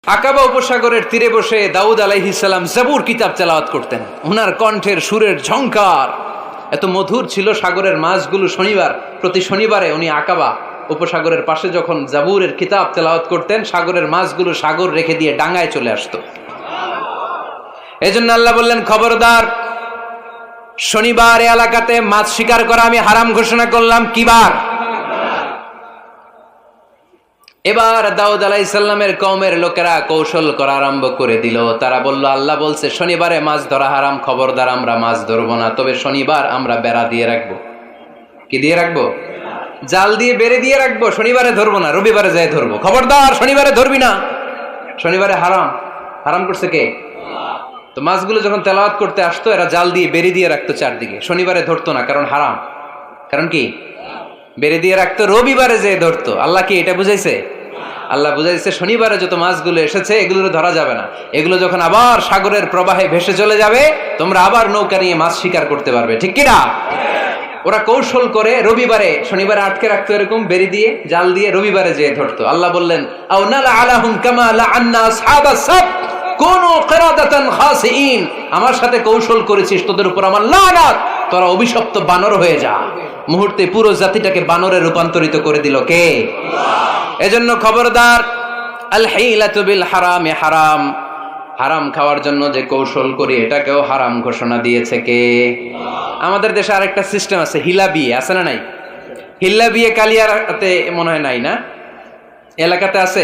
আকাবা উপসাগরের তীরে বসে দাউদ আলাইহিস সালাম জাবুর কিতাব তেলাওয়াত করতেন। ওনার কণ্ঠের সুরের ঝংকার এত মধুর ছিল, সাগরের মাছগুলো প্রতি শনিবারে উনি আকাবা উপসাগরের পাশে যখন জাবুরের কিতাব তেলাওয়াত করতেন, সাগরের মাছগুলো সাগর রেখে দিয়ে ডাঙায় চলে আসতো। এজন্য আল্লাহ বললেন, খবরদার, শনিবার এই এলাকাতে মাছ শিকার করা আমি হারাম ঘোষণা করলাম। কিবার? এবার দাউদ আলাইহিস সালামের কওমের লোকেরা কৌশল করা আরম্ভ করে দিল। তারা বলল, আল্লাহ বলছে শনিবারে মাছ ধরা হারাম, খবরদার আমরা মাছ ধরবো না, তবে শনিবার আমরা বেড়া দিয়ে রাখবো। কি দিয়ে রাখবো? জাল দিয়ে বেড়ে দিয়ে রাখবো। শনিবারে ধরবো না, রবিবারে যাই ধরবো। খবরদার, শনিবারে ধরবি না, শনিবারে হারাম। হারাম করছে কে? তো মাছগুলো যখন তেলাওয়াত করতে আসতো, এরা জাল দিয়ে বেড়ে দিয়ে রাখতো চারদিকে। শনিবারে ধরতো না, কারণ হারাম। কারণ কি? বেড়ে দিয়ে রাখতো, রবিবারে যে ধরতো। আল্লাহ কি এটা বুঝাইছে? আল্লাহ বুঝাইছে শনিবারে যত মাছগুলো এসেছে এগুলো ধরা যাবে না। এগুলো যখন আবার সাগরের প্রবাহে ভেসে চলে যাবে, তোমরা আবার নৌকা নিয়ে মাছ শিকার করতে পারবে। ঠিক কিনা? ওরা কৌশল করে রবিবারে, শনিবারে আটকে রাখতো এরকম বেড়ে দিয়ে, জাল দিয়ে, রবিবারে যে ধরতো। আল্লাহ বললেন, আও নালা আলাহুম কামা লাআন্না আসহাবাস সাব কুনু কিরাদাতান খাসিইন। আমার সাথে কৌশল করেছিস, তোদের উপর আমার লানাত, তোরা অভিশপ্ত বানর হয়ে যা। মুহূর্তে পুরো জাতিটাকে বানরে রূপান্তরিত করে দিল কে? এজন্য খবরদার, আল হিলাতু বিল হারামে হারাম। হারাম খাওয়ার জন্য যে কৌশল করি এটাকেও হারাম ঘোষণা দিয়েছে কে? আমাদের দেশে আরেকটা সিস্টেম আছে, হিলা বিয়ে আছে না নাই? হিল্লা বিয়ে কালিয়াতে মনে হয় নাই না? এলাকাতে আছে,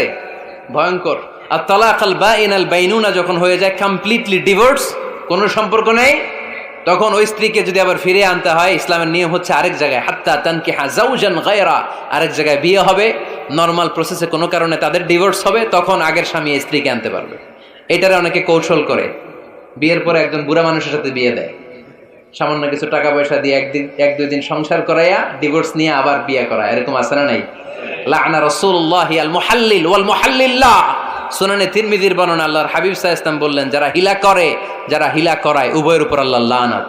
ভয়ঙ্কর। আর তালাকাল বাইনাল বাইনুনা যখন হয়ে যায় কমপ্লিটলি ডিভোর্স, কোনো সম্পর্ক নেই, তখন ওই স্ত্রীকে যদি আবার ফিরে আনতে হয়, ইসলামের নিয়ম হচ্ছে আরেক জায়গায়, হাত্তা তানকিহা যাওজান গায়রা, আরেক জায়গায় বিয়ে হবে, নরমাল প্রসেসে কোনো কারণে তাদের ডিভোর্স হবে, তখন আগের স্বামী স্ত্রীকে আনতে পারবে। এটারে অনেকে কৌশল করে, বিয়ের পরে একজন বুড়া মানুষের সাথে বিয়ে দেয়, সামান্য কিছু টাকা পয়সা দিয়ে এক দুই দিন সংসার করাইয়া ডিভোর্স নিয়ে আবার বিয়ে করা। এরকম আছে না নাই? লাআনা রাসূলুল্লাহি আল মুহাল্লিল ওয়াল মুহাল্লিল্লাহ। সুনানে তিরমিজির বর্ণনা, আল্লাহর হাবিব সাল্লাল্লাহু আলাইহি ওয়াসাল্লাম বললেন, যারা হিলা করে, যারা হিলা করায়, উভয়ের উপর আল্লাহর লানাত।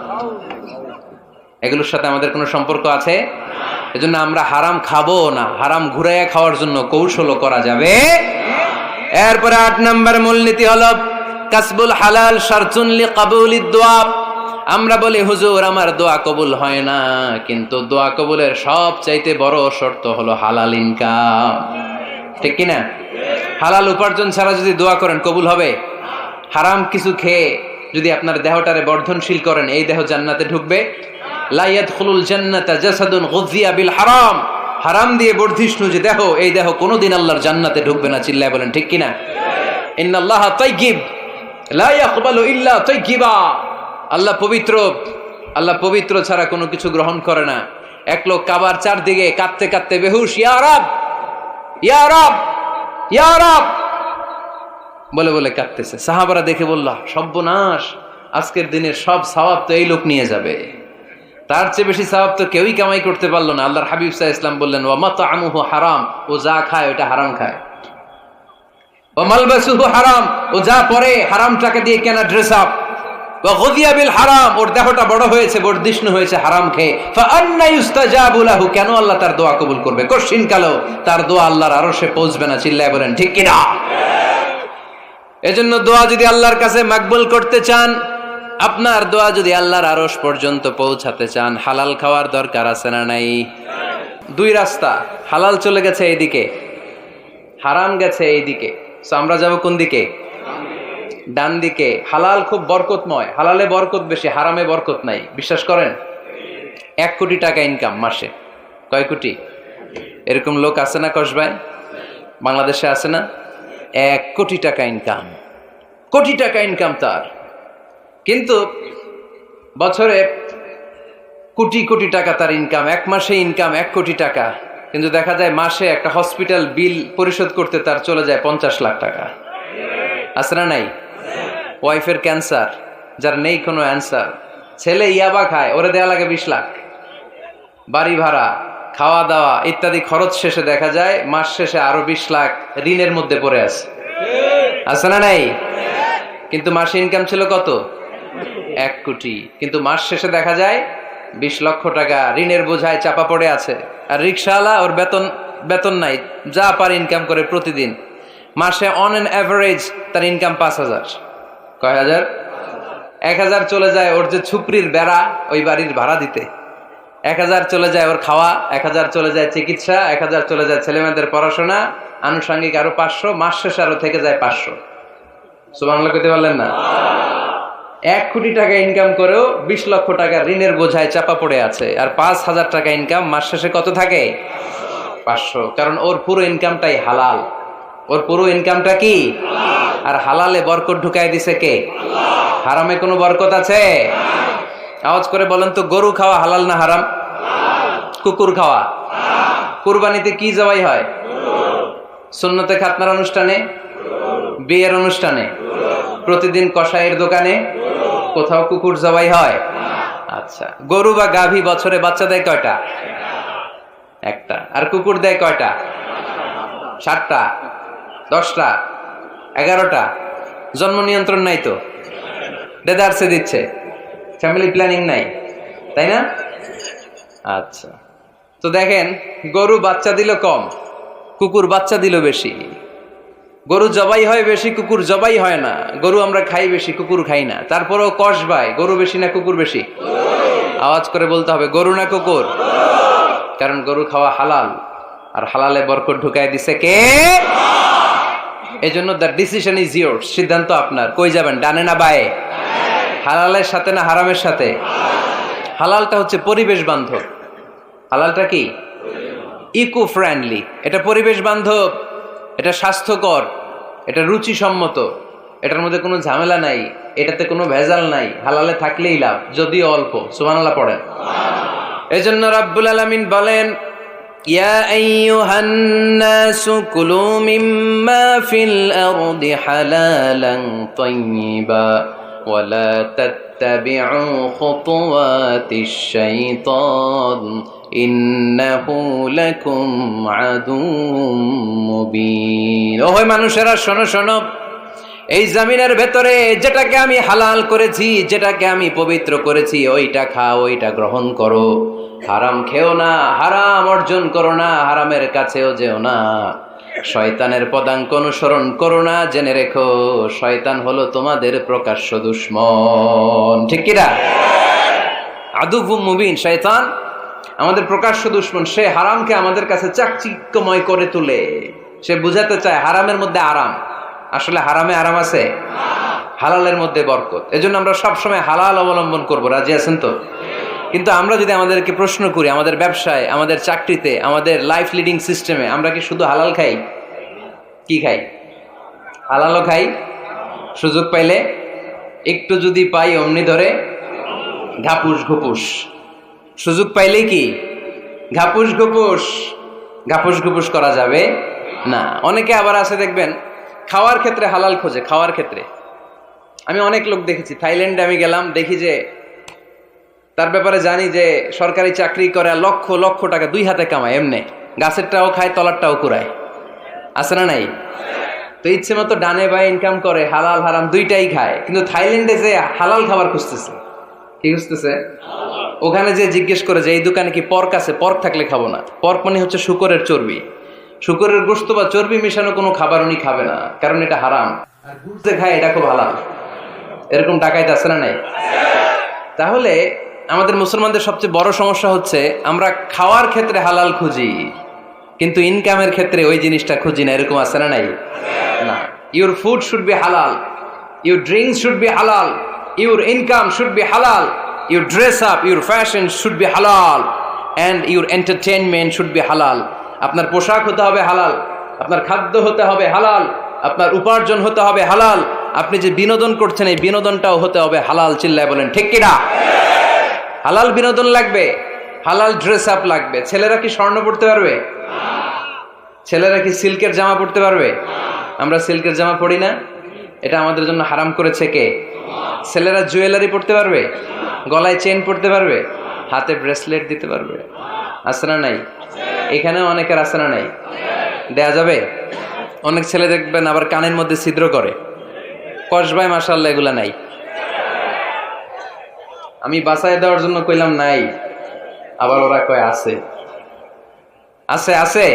এগুলোর সাথে আমাদের কোনো সম্পর্ক আছে? এজন্য আমরা হারাম খাবো না। হারাম ঘুরাইয়া খাওয়ার জন্য কৌশলও করা যাবে। এরপরে 8 নম্বর মূলনীতি হলো কাসবুল হালাল শারতুন লিকাবুলিদ দুআ। আমরা বলি, হুজুর আমার দোয়া কবুল হয় না, কিন্তু দোয়া কবুলের সবচাইতে বড় শর্ত হলো হালাল ইনকাম। ঠিক কিনা? হালাল উপার্জন ছাড়া যদি দোয়া করেন কবুল হবে? হারাম কিছু খেয়ে যদি আপনার দেহটারে বর্ধনশীল করেন, এই দেহ জান্নাতে ঢুকবে? লা ইয়াদখুলুল জান্নাতা জাসাদুন গুযিয়া বিল হারাম। হারাম দিয়ে বর্ধিষ্ণু যে দেহ, এই দেহ কোনোদিন আল্লাহর জান্নাতে ঢুকবে না। চিল্লায় বলেন ঠিক কিনা? ইন্নাল্লাহা তাইয়্যিব লা ইয়াকবালু ইল্লা তাইয়্যিবা। আল্লাহ পবিত্র, আল্লাহ পবিত্র ছাড়া কোনো কিছু গ্রহণ করে না। এক লোক কাবার চারদিকে কাঁদতে কাঁদতে বেহুশ, ইয়া রাব, ইয়া রাব, ইয়া রাব বলে বলে কাঁদতেছে। সাহাবারা দেখে বলল, সর্বনাশ, আজকের দিনের সব সওয়াব তো এই লোক নিয়ে যাবে, তার চেয়ে বেশি সওয়াব তো কেউই কামাই করতে পারলো না। আল্লাহর হাবিব সাল্লাল্লাহু আলাইহি ওয়াসাল্লাম বললেন, ওয়া মাতআমুহু হারাম, ও যা খায় ওটা হারাম খায়। ওয়া মালবাসুহু হারাম, ও যা পরে হারাম টাকা দিয়ে কেনা ড্রেস আপ। ওয়া গুযিয়া বিল হারাম, ওর দেহটা বড় হয়েছে, বর্ধিষ্ণু হয়েছে হারাম খেয়ে। ফা আন্না ইউস্তাজাবু লাহু, কেন আল্লাহ তার দোয়া কবুল করবে? কঠিন কালো তার দোয়া আল্লাহর আরশে পৌঁছবে না। চিল্লায় বলেন ঠিক কিনা? এজন্য দোয়া যদি আল্লাহর কাছে মাকবুল করতে চান, আপনার দোয়া যদি আল্লাহর আরশ পর্যন্ত পৌঁছাতে চান, হালাল খাওয়ার দরকার আছে না নাই? দুই রাস্তা, হালাল চলে গেছে এইদিকে, হারাম গেছে এইদিকে। সো আমরা যাব কোন দিকে? ডান দিকে। হালাল খুব বরকতময়, হালালে বরকত বেশি, হারামে বরকত নাই। বিশ্বাস করেন? 1 কোটি টাকা ইনকাম মাসে। কয় কোটি? এরকম লোক আছে না কসবায়? বাংলাদেশে আছে না? 1 কোটি টাকা ইনকাম, কোটি টাকা ইনকাম তার, কিন্তু বছরে কোটি কোটি টাকা তার ইনকাম। 1 মাসে ইনকাম 1 কোটি টাকা, কিন্তু দেখা যায় মাসে একটা হসপিটাল বিল পরিশোধ করতে তার চলে যায় 50 লাখ টাকা। আছে না নাই? ওয়াইফের ক্যান্সার, যার নেই কোনো অ্যান্সার। ছেলে ইয়াবা খায়, ওরে দেয়া লাগে 20 লাখ। বাড়ি ভাড়া, খাওয়া দাওয়া ইত্যাদি খরচ শেষে দেখা যায় মাস শেষে আরো 20 লাখ ঋণের মধ্যে পড়ে আছে। আছে না নাই? কিন্তু মাসে ইনকাম ছিল কত? 1 কোটি, কিন্তু মাস শেষে দেখা যায় 20 লক্ষ টাকা ঋণের বোঝায় চাপা পড়ে আছে। আর রিক্সাওয়ালা, ওর বেতন নাই, যা পারে ইনকাম করে প্রতিদিন। মাসে অন অ্যান অ্যাভারেজ তার ইনকাম 5,000। কয় হাজার? 1,000 চলে যায় ওর যে ছুপরির বেড়া ওই বাড়ির ভাড়া দিতে, 1,000 চলে যায় ওর খাওয়া, 1,000 চলে যায় চিকিৎসা, 1,000 চলে যায় ছেলেমেয়েদের পড়াশোনা, আনুষঙ্গিক আরো 500, মাস শেষে আরো থেকে যায় 500। সুবহানাল্লাহ কইতে পারলেন না? 1 কোটি টাকা ইনকাম করেও 20 লক্ষ টাকা ঋণের বোঝায় চাপা পড়ে আছে, আর 5,000 টাকা ইনকাম, মাস শেষে কত থাকে? 500। কারণ ওর পুরো ইনকামটাই হালাল। ওর পুরো ইনকামটা কি? আর হালালে বরকত ঢুকাই দিছে কে? হারামে কোনো বরকত আছে? আওয়াজ করে বলেন তো, গরু খাওয়া হালাল না হারাম? কুকুর খাওয়া? কুরবানিতে কি জবাই হয়? সুন্নতে খাতনার অনুষ্ঠানে, বিয়ের অনুষ্ঠানে, প্রতিদিন কসাইয়ের দোকানে, কোথাও কুকুর জবাই হয়? আচ্ছা, গরু বা গাভী বছরে বাচ্চা দেয় কয়টা? একটা। আর কুকুর দেয় কয়টা? 7টা, 10টা, 11টা। জন্ম নিয়ন্ত্রণ নাই তো, দেদারসে দিচ্ছে, ফ্যামিলি প্ল্যানিং নাই, তাই না? আচ্ছা, তো দেখেন, গরু বাচ্চা দিল কম, কুকুর বাচ্চা দিল বেশি। গরু জবাই হয় বেশি, কুকুর জবাই হয় না। গরু আমরা খাই বেশি, কুকুর খাই না। তারপরেও কসবায় গরু বেশি না কুকুর বেশি? আওয়াজ করে বলতে হবে, গরু না কুকুর? কারণ গরু খাওয়া হালাল, আর হালালে বরকত ঢুকাই দিছে কে? এই জন্য দ্য ডিসিশন ইজ ইয়োরস, সিদ্ধান্ত আপনার। কই যাবেন, ডানে না বায়ে? হালালের সাথে না হারামের সাথে? হালালটা হচ্ছে পরিবেশ বান্ধব। হালালটা কি? Eco friendly. এটা পরিবেশ বান্ধব, এটা স্বাস্থ্যকর, এটা রুচিসম্মত, এটার মধ্যে কোনো ঝামেলা নাই, এটাতে কোনো ভেজাল নাই। হালালে থাকলেই লাভ, যদিও অল্প। সুবহানাল্লাহ পড়েন। এজন্য রাব্বুল আলামিন বলেন, ইয়া আইয়ুহান নাসু কুলু মিম্মা ফিল আরদি হালালান তাইয়্যিবা ওয়া লা তাত্তাবিউ খুতুওয়াতিশ শাইতান ইন্নাহু লাকুম আদুউম মুবিন। ওহে মানুষেরা, শোনো শোনো, এই জমিনের ভেতরে যেটাকে আমি হালাল করেছি, যেটাকে আমি পবিত্র করেছি, ওইটা খাও, ওইটা গ্রহণ করো। হারাম খেও না, হারাম অর্জন করো না, হারামের কাছেও যেও না। শয়তানের পদাঙ্ক অনুসরণ করো না। জেনে রেখো, শয়তান হলো তোমাদের প্রকাশ্য দুশমন। ঠিক কিনা? আদুউম মুবিন। শয়তান আমাদের প্রকাশ্য দুশমন। সে হারামকে আমাদের কাছে চাকচিক্যময় করে তুলে। সে বুঝাতে চায় হারামের মধ্যে আরাম, আসলে হারামে আরাম আছে, হালালের মধ্যে বরকত। এজন্য আমরা সবসময় হালাল অবলম্বন করব। রাজি আছেন তো? কিন্তু আমরা যদি আমাদেরকে প্রশ্ন করি, আমাদের ব্যবসায়, আমাদের চাকরিতে, আমাদের লাইফ লিডিং সিস্টেমে আমরা কি শুধু হালাল খাই? কি খাই? হালালও খাই, সুযোগ পাইলে একটু যদি পাই অমনি ধরে ঘাপুস ঘুপুস। সুযোগ পাইলেই কি ঘাপুস ঘুপুস? ঘাপুস ঘুপুস করা যাবে না। অনেকে আবার আছে দেখবেন, খাওয়ার ক্ষেত্রে হালাল খোঁজে। খাওয়ার ক্ষেত্রে আমি অনেক লোক দেখেছি। থাইল্যান্ডে আমি গেলাম, দেখি যে তার ব্যাপারে জানি যে সরকারি চাকরি করে, লক্ষ লক্ষ টাকা 2 হাতে কামায়, এমনি গাছেরটাও খায়, তলারটাও কুড়ায়। আছে না নাই? তো ইচ্ছে মতো ডানে বায়ে ইনকাম করে, হালাল হারাম দুইটাই খায়। কিন্তু থাইল্যান্ডে যে হালাল খাবার খুঁজতেছে। কি খুঁজতেছে? ওখানে যে জিজ্ঞেস করে যে এই দোকানে কি পর্ক আছে? পর্ক থাকলে খাবো না। পর্ক মানে হচ্ছে শুকরের চর্বি। শুকরের গোশত বা চর্বি মিশানো কোনো খাবার উনি খাবে না, কারণ এটা হারাম। আর বুঝতে খায় এটা খুব হালাল। এরকম ডাকাইত আছে না নাই? তাহলে আমাদের মুসলমানদের সবচেয়ে বড় সমস্যা হচ্ছে আমরা খাওয়ার ক্ষেত্রে হালাল খুঁজি, কিন্তু ইনকামের ক্ষেত্রে ওই জিনিসটা খুঁজি না। এরকম আছে না নাই? না। Your food should be halal, your drinks should be halal, your income should be halal, your dress up, your fashion should be halal, and your entertainment should be halal. আপনার পোশাক হতে হবে হালাল, আপনার খাদ্য হতে হবে হালাল, আপনার উপার্জন হতে হবে হালাল, আপনি যে বিনোদন করছেন এই বিনোদনটাও হতে হবে হালাল। চিল্লায় বলেন ঠিক কিনা? হালাল বিনোদন লাগবে, হালাল ড্রেস আপ লাগবে। ছেলেরা কি স্বর্ণ পড়তে পারবে? ছেলেরা কি সিল্কের জামা পড়তে পারবে? আমরা সিল্কের জামা পরি না, এটা আমাদের জন্য হারাম করেছে কে? ছেলেরা জুয়েলারি পড়তে পারবে? গলায় চেন পড়তে পারবে? হাতে ব্রেসলেট দিতে পারবে? আছে না নাই? এখানেও অনেকের আছে না নাই? দেয়া যাবে? অনেক ছেলে দেখবেন আবার কানের মধ্যে ছিদ্র করে। কসবাই মাশাআল্লাহ এগুলা নাই। আমি বাঁচায় দেওয়ার জন্য কইলাম নাই, আবার ওরা কয় আছে। আছে আছে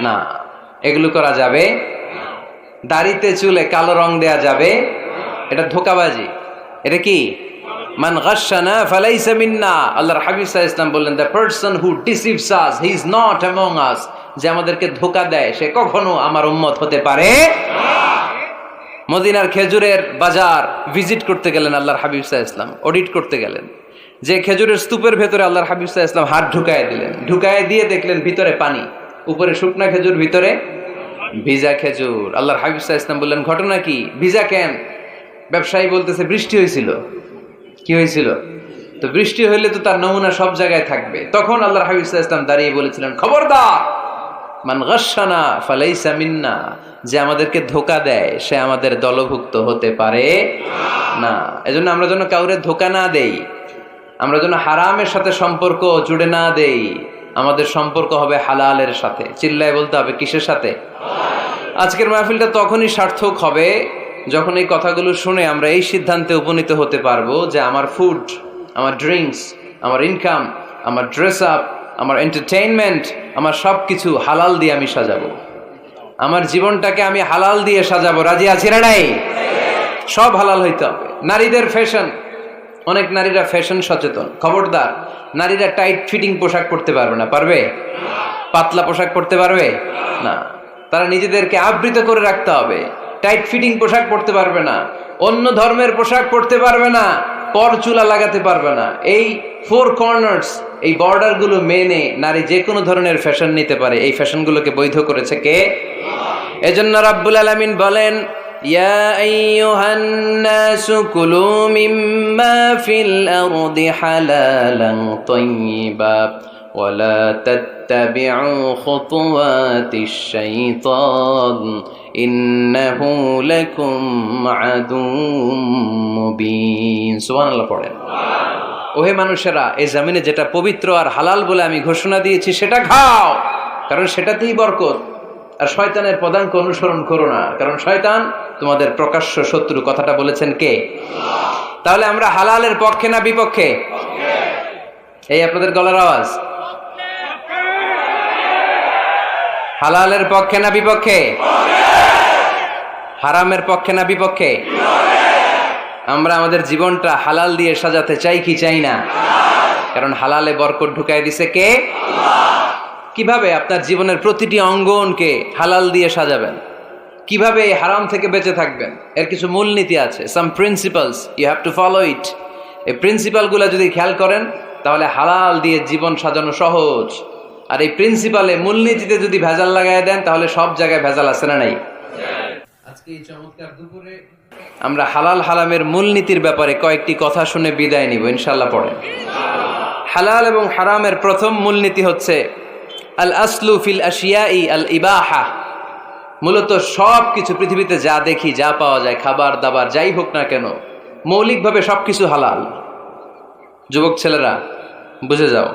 না, এগুলো করা যাবে দাড়িতে চুলে কালো রং দেয়া যাবে, এটা ধোঁকাবাজি। এটা কি? মান গাশশানা ফালাইসা মিন্না। আল্লাহর হাবিব সাল্লাল্লাহু আলাইহি ওয়াসাল্লাম বললেন, the person who deceives us he is not among আস। যে আমাদেরকে ধোঁকা দেয় সে কখনো আমার উম্মত হতে পারে না। মদিনার খেজুরের বাজার ভিজিট করতে গেলেন আল্লাহর হাবিব সাল্লাল্লাহু আলাইহি ওয়াসাল্লাম, অডিট করতে গেলেন। যে খেজুরের স্তূপের ভেতরে আল্লাহর হাবিব সাল্লাল্লাহু আলাইহি ওয়াসাল্লাম হাত ঢুকায় দিলেন, ঢুকায় দিয়ে দেখলেন ভিতরে পানি, উপরে শুকনা খেজুর, ভিতরে ভিজা খেজুর। আল্লাহর হাবিব সাল্লাল্লাহু আলাইহি ওয়াসাল্লাম বললেন, ঘটনা কি? ভিজা কেন? ব্যবসায়ী বলতেছে, বৃষ্টি হয়েছিল। কি হয়েছিল? তো বৃষ্টি হইলে তো তার নমুনা সব জায়গায় থাকবে। তখন আল্লাহর হাবিব সাল্লাল্লাহু আলাইহি ওয়াসাল্লাম দাঁড়িয়ে বলেছিলেন, খবরদার, মান গাশশানা ফালাইসা মিন্না। যে আমাদেরকে ধোঁকা দেয় সে আমাদের দলভুক্ত হতে পারে না। এজন্য আমরা যেন কাউরে ধোঁকা না দেই, আমরা যেন হারামের সাথে সম্পর্ক জুড়ে না দেই। আমাদের সম্পর্ক হবে হালালের সাথে। চিল্লায় বলতে হবে, কিসের সাথে? আজকের মাহফিলটা তখনই সার্থক হবে যখন এই কথাগুলো শুনে আমরা এই সিদ্ধান্তে উপনীত হতে পারবো যে আমার ফুড, আমার ড্রিঙ্কস, আমার ইনকাম, আমার ড্রেস আপ, আমার এন্টারটেইনমেন্ট, আমার সব কিছু হালাল দিয়ে আমি সাজাবো। আমার জীবনটাকে আমি হালাল দিয়ে সাজাবো। রাজি আছি না নাই? সব হালাল হইতে হবে। নারীদের ফ্যাশন, অনেক নারীরা ফ্যাশন সচেতন। খবরদার, নারীরা টাইট ফিটিং পোশাক পরতে পারবে না। পারবে? পাতলা পোশাক পরতে পারবে না। তারা নিজেদেরকে আবৃত করে রাখতে হবে। টাইট ফিটিং পোশাক পরতে পারবে না, অন্য ধর্মের পোশাক পরতে পারবে না, পরচুলা লাগাতে পারবে না। এই ফোর কর্নার্স, এই বর্ডার গুলো মেনে নারী যে কোনো ধরনের ফ্যাশন নিতে পারে। এই ফ্যাশনগুলোকে বৈধ করেছে কে? এজন্য রাব্বুল আলামিন বলেন, ইয়া আইয়ুহান নাসু কুলু মিম্মা ফিল আরদি হালালান তাইয়্যিবা ওয়ালা তাত্তাবিউ খুতুওয়াতিশ শাইতান ইন্নাহু লাকুম আদুউম মুবিন। সুবহানাল্লাহ পড়েন। ওহে মানুষেরা, এই জমিনে যেটা পবিত্র আর হালাল বলে আমি ঘোষণা দিয়েছি সেটা খাও, কারণ সেটাতেই বরকত। আর শয়তানের পদাঙ্ক অনুসরণ করো না, কারণ শয়তান তোমাদের প্রকাশ্য শত্রু। কথাটা বলেছেন কে? তাহলে আমরা হালালের পক্ষে না বিপক্ষে? এই আপনাদের গলার আওয়াজ। হালালের পক্ষে না বিপক্ষে? হারামের পক্ষে না বিপক্ষে? আমরা আমাদের জীবনটা হালাল দিয়ে সাজাতে চাই কি চাই না? কারণ হালালে বরকত ঢুকাই দিছে কে? কিভাবে আপনার জীবনের প্রতিটি অঙ্গনকে হালাল দিয়ে সাজাবেন? কিভাবে এই হারাম থেকে বেঁচে থাকবেন? এর কিছু মূলনীতি আছে, some principles, you have to follow it. এই প্রিন্সিপালগুলো যদি খেয়াল করেন তাহলে হালাল দিয়ে জীবন সাজানো সহজ। আর এই প্রিন্সিপালে, মূলনীতিতে যদি ভেজাল লাগাই দেন তাহলে সব জায়গায় ভেজাল আছে না নাই? আজকে এই চমৎকার দুপুরে আমরা হালাল হারামের মূলনীতির ব্যাপারে কয়েকটি কথা শুনে বিদায় নিব ইনশাআল্লাহ। পড়েন। হালাল এবং হারামের প্রথম মূলনীতি হচ্ছে আল আসলু ফিল আশিয়াই আল ইবাহা। মূলত সব কিছু পৃথিবীতে যা দেখি, যা পাওয়া যায়, খাবার দাবার যাই হোক না কেন, মৌলিকভাবে সবকিছু হালাল। যুবক ছেলেরা বুঝে যাও,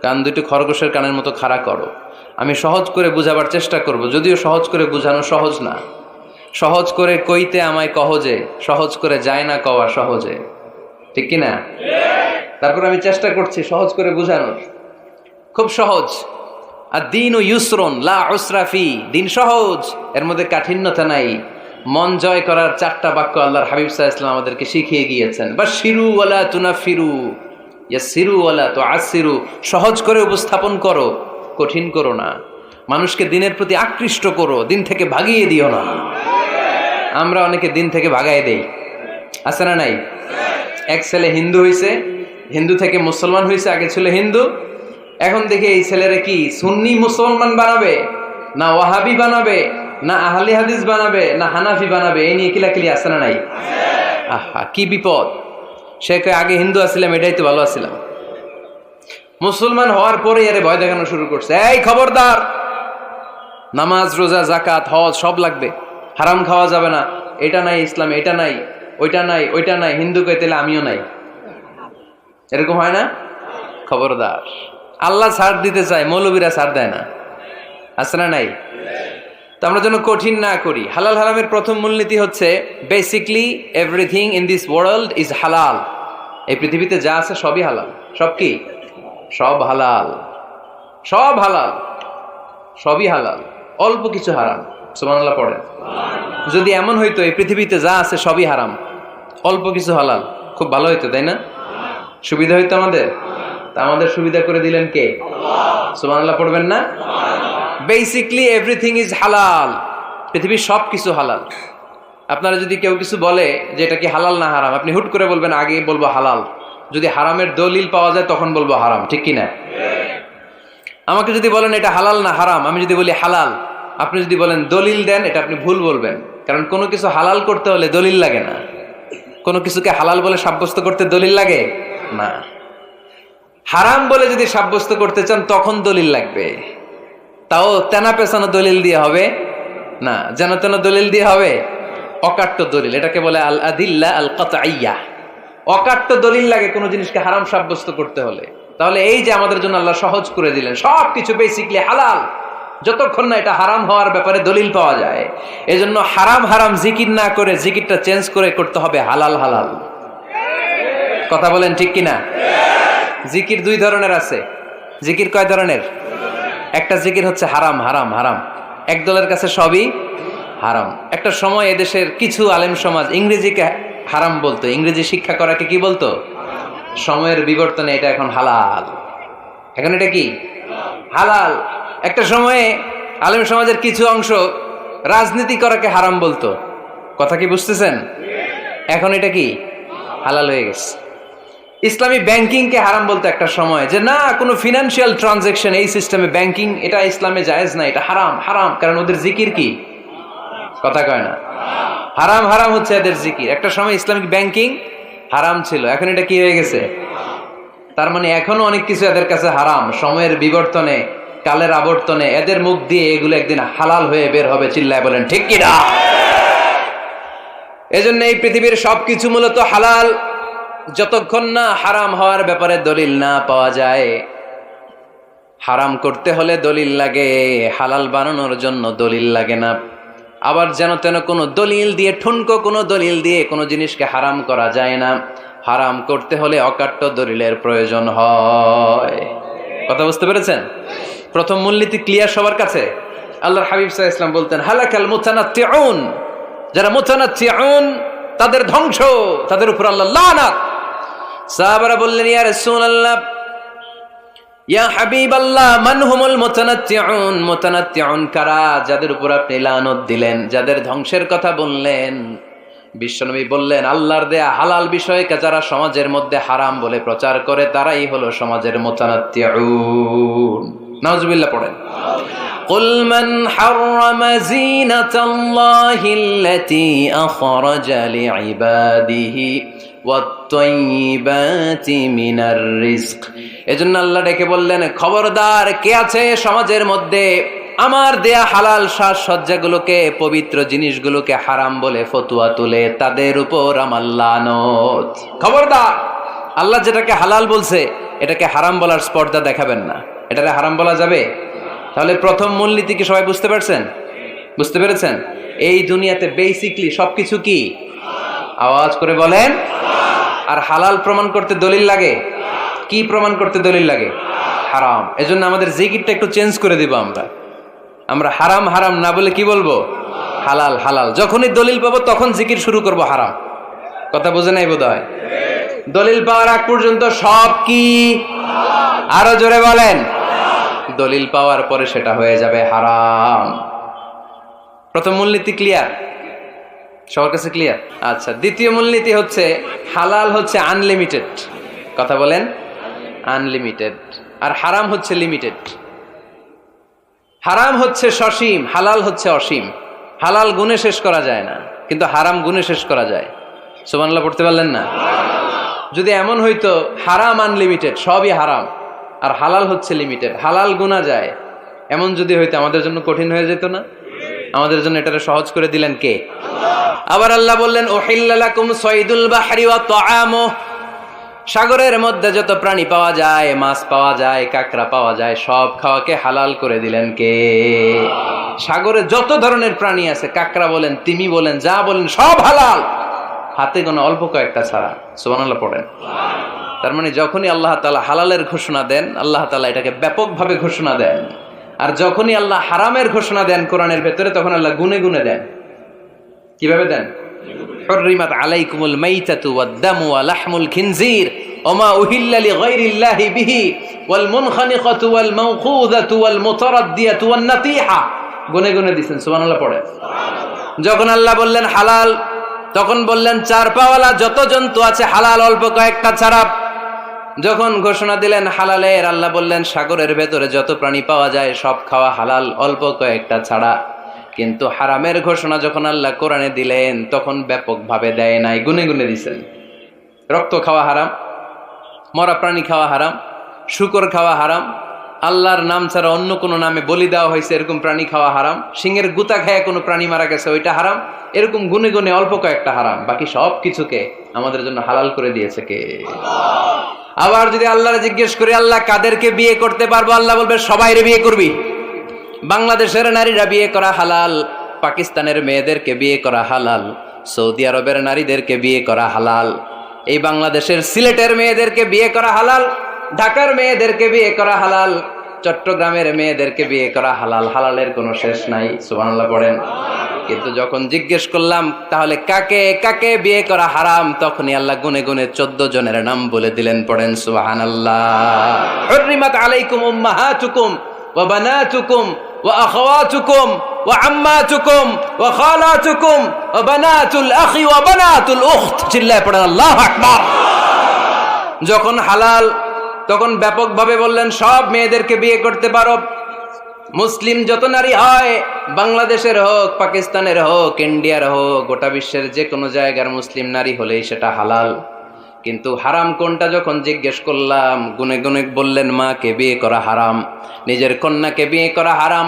কান দুটো খরগোশের কানের মতো খাড়া করো। আমি সহজ করে বুঝাবার চেষ্টা করব, যদিও সহজ করে বুঝানো সহজ না। সহজ করে কইতে আমায় কহজে, সহজ করে যায় না কওয়া সহজে, ঠিক কিনা? তারপর আমি চেষ্টা করছি সহজ করে বুঝানোর। খুব সহজ। আর দিন ও ইউসরুন লা উসরা ফি। দিন সহজ, এর মধ্যে কাঠিন্যতা নাই। মন জয় করার 4টা বাক্য আল্লাহর হাবিব সাল্লাল্লাহু আলাইহি ওয়াসাল্লাম আমাদেরকে শিখিয়ে গিয়েছেন। বাশিরু ওয়ালা তুনাফিরু, ইয়াসিরু ওয়ালা তুআসিরু। সহজ করে উপস্থাপন করো, কঠিন করো না। মানুষকে দিনের প্রতি আকৃষ্ট করো, দিন থেকে ভাগিয়ে দিও না। আমরা অনেকে দিন থেকে ভাগাই দেই, আছে না নাই? এক ছেলে হিন্দু হইছে, হিন্দু থেকে মুসলমান হইছে। আগে ছিল হিন্দু, এখন দেখে এই ছেলেরা কি সুন্নি মুসলমান বানাবে, না ওয়াহাবি বানাবে, না আহলে হাদিস বানাবে, না হানাফি বানাবে, এই নিয়ে কিলাকিলি, আছে না নাই? আহা, কি বিপদ! সে আগে হিন্দু আসছিলাম, এটাই তো ভালো আসছিলাম। মুসলমান হওয়ার পরে এর ভয় দেখানো শুরু করছে, এই খবরদার, নামাজ রোজা জাকাত হজ সব লাগবে, হারাম খাওয়া যাবে না, এটা নাই ইসলামে, এটা নাই, ওইটা নাই, ওইটা নাই। হিন্দু কইতে আমিও নাই, এরকম হয় না? খবরদার। আল্লাহ ছাড় দিতে চায়, মৌলবীরা ছাড় দেয় না, আছে না নাই? তো আমরা যেন কঠিন না করি। হালাল হারামের প্রথম মূলনীতি হচ্ছে basically everything in this world is হালাল। এই পৃথিবীতে যা আছে সবই হালাল। সব কি? সব হালাল, সব হালাল, সবই হালাল, অল্প কিছু হারাম। সুবহানাল্লাহ পড়েন। যদি এমন হইতো এই পৃথিবীতে যা আছে সবই হারাম, অল্প কিছু হালাল, খুব ভালো হইতো, তাই না? সুবিধা হইতো আমাদের। তা আমাদের সুবিধা করে দিলেন কে? সুবহানাল্লাহ পড়বেন না? বেসিকলি এভরিথিং ইজ হালাল, পৃথিবীর সব কিছু হালাল। আপনারা যদি কেউ কিছু বলে যে এটা কি হালাল না হারাম, আপনি হুট করে বলবেন আগে বলবো হালাল, যদি হারামের দলিল পাওয়া যায় তখন বলবো হারাম, ঠিক কিনা? আমাকে যদি বলেন এটা হালাল না হারাম, আমি যদি বলি হালাল, আপনি যদি বলেন দলিল দেন, এটা আপনি ভুল বলবেন। কারণ কোনো কিছু হালাল করতে হলে দলিল লাগে না, কোনো কিছুকে হালাল বলে সাব্যস্ত করতে দলিল লাগে না। হারাম বলে যদি সাব্যস্ত করতে চান তখন দলিল লাগবে, তাও তেনা পেছানো দলিল দিয়ে হবে না, যেন তেন দলিল দিয়ে হবে, অকাট্য দলিল, এটাকে বলে আল আদিল্লা আল কাতঈয়া। অকাট্য দলিল লাগে কোনো জিনিসকে হারাম সাব্যস্ত করতে হলে। তাহলে এই যে আমাদের জন্য আল্লাহ সহজ করে দিলেন, সবকিছু বেসিকলি হালাল যতক্ষণ না এটা হারাম হওয়ার ব্যাপারে দলিল পাওয়া যায়। এজন্য হারাম হারাম জিকির না করে জিকিরটা চেঞ্জ করে করতে হবে হালাল হালাল। কথা বলেন ঠিক কিনা? জিকির দুই ধরনের আছে। জিকির কয় ধরনের? একটা জিকির হচ্ছে হারাম হারাম হারাম, এক দলের কাছে সবই হারাম। একটা সময় এদেশের কিছু আলেম সমাজ ইংরেজিকে হারাম বলতো, ইংরেজি শিক্ষা করাকে কি বলতো? সময়ের বিবর্তনে এটা এখন হালাল। এখন এটা কি হালাল। একটা সময়ে আলেম সমাজের কিছু অংশ রাজনীতি করাকে হারাম বলতো, কথা কি বুঝতেছেন? এখন এটা কি হালাল হয়ে গেছে। ইসলামী ব্যাংকিংকে হারাম বলতো একটা সময়, যে না কোনো ফিনান্সিয়াল ট্রানজাকশন এই সিস্টেমে ব্যাংকিং এটা ইসলামে জায়েজ না, এটা হারাম হারাম, কারণ ওদের জিকির কি, কথা কয় না, হারাম হারাম হচ্ছে এদের জিকির। একটা সময় ইসলামিক ব্যাংকিং হারাম ছিল, এখন এটা কি হয়ে গেছে? তার মানে এখনো অনেক কিছু এদের কাছে হারাম। সময়ের বিবর্তনে, কালের আবর্তনে এদের মুখ দিয়ে এগুলো একদিন হালাল হয়ে বের হবে, চিল্লায় বলেন ঠিক কি না? এজন্য এই পৃথিবীর সবকিছু মূলত হালাল যতক্ষণ না হারাম হওয়ার ব্যাপারে দলিল না পাওয়া যায়। হারাম করতে হলে দলিল লাগে, হালাল বানানোর জন্য দলিল লাগে না। আবার যেন তেন কোনো দলিল দিয়ে, ঠুনকো কোনো দলিল দিয়ে কোনো জিনিসকে হারাম করা যায় না। হারাম করতে হলে অকাট্য দলিলের প্রয়োজন হয়। কথা বুঝতে পেরেছেন? প্রথম মূলনীতি ক্লিয়ার সবার কাছে? আল্লাহর হাবিব সাল্লাল্লাহু আলাইহি ওয়াসাল্লাম বলতেন হালাকাল মুতানাত্তিউন, যারা মুতানাত্তিউন তাদের ধ্বংস, তাদের উপর আল্লাহ লানাত। সাহাবারা বললেন ইয়া রাসূলুল্লাহ, ইয়া হাবিবাল্লাহ, মান হুমুল মুতানাত্তিউন? মুতানাত্তিউন কারা, যাদের উপর আপনি লানত দিলেন, যাদের ধ্বংসের কথা বললেন? বিশ্বনবী বললেন আল্লাহর দেয়া হালাল বিষয়কে যারা সমাজের মধ্যে হারাম বলে প্রচার করে তারাই হলো সমাজের মুতানাত্তিউন। নাউজুবিল্লাহ পড়েন। قل من حرم زينة الله التي أخرج لعباده والطيبات من الرزق। এজন্য আল্লাহ ডেকে বললেন খবরদার, কে আছে সমাজের মধ্যে আমার দেয়া হালাল সাজসজ্জাগুলোকে, পবিত্র জিনিসগুলোকে হারাম বলে ফতোয়া তুলে, তাদের উপর আমার লানত। খবরদার, আল্লাহ যেটাকে হালাল বলছে এটাকে হারাম বলার স্পর্ধা দেখাবেন না। এটাকে হারাম বলা যাবে? তাহলে প্রথম মূলনীতি কি সবাই বুঝতে পারছেন? বুঝতে পেরেছেন? এই দুনিয়াতে বেসিকলি সবকিছু কি, আওয়াজ করে বলেন। আর হালাল প্রমাণ করতে দলিল লাগে। কি প্রমাণ করতে দলিল লাগে? হারাম। এজন্য আমাদের জিকিরটা একটু চেঞ্জ করে দিব। আমরা হারাম হারাম না বলে কি বলবো? হালাল হালাল। যখনই দলিল পাবো তখন জিকির শুরু করব হারাম। কথা বোঝে নাই বোধহয়? দলিল পাওয়ার আগ পর্যন্ত সব কি, আরো জোরে বলেন। দলিল পাওয়ার পরে সেটা হয়ে যাবে হারাম। প্রথম মূলনীতি ক্লিয়ার? সবার কাছে ক্লিয়ার? আচ্ছা, দ্বিতীয় মূলনীতি হচ্ছে হালাল হচ্ছে আনলিমিটেড। কথা বলেন, আনলিমিটেড। আর হারাম হচ্ছে লিমিটেড। হারাম হচ্ছে সসীম, হালাল হচ্ছে অসীম। হালাল গুণে শেষ করা যায় না, কিন্তু হারাম গুণে শেষ করা যায়। সুবহানাল্লাহ পড়তে পারলেন না? যদি এমন হইতো হারাম আনলিমিটেড, সবই হারাম, আর হালাল হচ্ছে লিমিটেড, হালাল গুণা যায়, এমন যদি হইতো আমাদের জন্য কঠিন হয়ে যেত না? আমাদের জন্য এটাকে সহজ করে দিলেন কে? আবার আল্লাহ বললেন উহিল্লা লাকুম সাইদুল বাহরি ওয়া তাআমুহু, সাগরের মধ্যে যত প্রাণী পাওয়া যায়, মাছ পাওয়া যায়, কাঁকড়া পাওয়া যায়, সব খাওয়াকে হালাল করে দিলেন কে? সাগরে যত ধরনের প্রাণী আছে, কাঁকড়া বলেন, তিমি বলেন, যা বলেন, সব হালাল, হাতে গোনা অল্প কয়েকটা ছাড়া। সুবহানাল্লাহ পড়েন। তার মানে যখনই আল্লাহ তাআলা হালালের ঘোষণা দেন, আল্লাহ তাআলা এটাকে ব্যাপকভাবে ঘোষণা দেন। আর যখনই আল্লাহ হারামের ঘোষণা দেন কোরআনের ভেতরে, তখন আল্লাহ গুনে গুনে দেন। কিভাবে দেন? হুররিমাত আলাইকুমুল মাইতাতু ওয়াদ-দামু ওয়া লাহমুল খিনজির ওয়া মা উহিল্লা লিগাইরিল্লাহি বিহি ওয়াল মুনখানিকাতু ওয়াল মাওখুযাতু ওয়াল মুতারাদ্দিয়াতু ওয়ান নাতিহা। গুনে গুনে দিবেন, সুবহানাল্লাহ পড়ে। যখন আল্লাহ বললেন হালাল, তখন বললেন চার পাওয়ালা যত জন্তু আছে হালাল, অল্প কয়েকটা ছাড়া। যখন ঘোষণা দিলেন হালালের, আল্লাহ বললেন সাগরের ভেতরে যত প্রাণী পাওয়া যায় সব খাওয়া হালাল, অল্প কয়েকটা ছাড়া। কিন্তু হারামের ঘোষণা যখন আল্লাহ কোরআনে দিলেন, তখন ব্যাপকভাবে দেয় নাই, গুনে গুনে দিছেন। রক্ত খাওয়া হারাম, মরা প্রাণী খাওয়া হারাম, শূকর খাওয়া হারাম, আল্লাহর নাম ছাড়া অন্য কোনো নামে বলি দেওয়া হয়েছে এরকম প্রাণী খাওয়া হারাম, সিংহের গুতা খায় কোনো প্রাণী মারা গেছে ওইটা হারাম। এরকম গুনে গুনে অল্প কয়েকটা হারাম, বাকি সব কিছুকে আমাদের জন্য হালাল করে দিয়েছে কে? আবার যদি আল্লাহর জিজ্ঞেস করি আল্লাহ কাদেরকে বিয়ে করতে পারবো, আল্লাহ বলবে সবাইরে বিয়ে করবি। বাংলাদেশের নারীরা বিয়ে করা হালাল, পাকিস্তানের মেয়েদেরকে বিয়ে করা হালাল, সৌদি আরবের নারীদেরকে বিয়ে করা হালাল, এই বাংলাদেশের সিলেটের মেয়েদেরকে বিয়ে করা হালাল, ঢাকার মেয়েদেরকে বিয়ে করা হালাল, চট্টগ্রামের মেয়েদেরকে বিয়ে করা হালাল। হালালের কোনো শেষ নাই, সুবহানাল্লাহ পড়েন। কিন্তু যখন জিজ্ঞেস করলাম তাহলে কাকে কাকে বিয়ে করা হারাম, তখনই আল্লাহ গুনে গুনে 14 জনের নাম বলে দিলেন, পড়েন সুবহানাল্লাহ। হুররিমাত আলাইকুম উম্মাহাতুকুম ওয়া বানাতুকুম ওয়া আখাওয়াতুকুম ওয়া আম্মাতুকুম ওয়া খালাতুকুম ওয়া বানাতুল আখি ওয়া বানাতুল উখত। চিল্লায় পড়েন আল্লাহু আকবার। যখন হালাল, তখন ব্যাপকভাবে বললেন সব মেয়েদেরকে বিয়ে করতে পারো। মুসলিম যত নারী হয়, বাংলাদেশের হোক, পাকিস্তানের হোক, ইন্ডিয়ার হোক, গোটা বিশ্বের যে কোনো জায়গার মুসলিম নারী হলেই সেটা হালাল। কিন্তু হারাম কোনটা যখন জিজ্ঞেস করলাম, গুনে গুনে বললেন মাকে বিয়ে করা হারাম, নিজের কন্যাকে বিয়ে করা হারাম,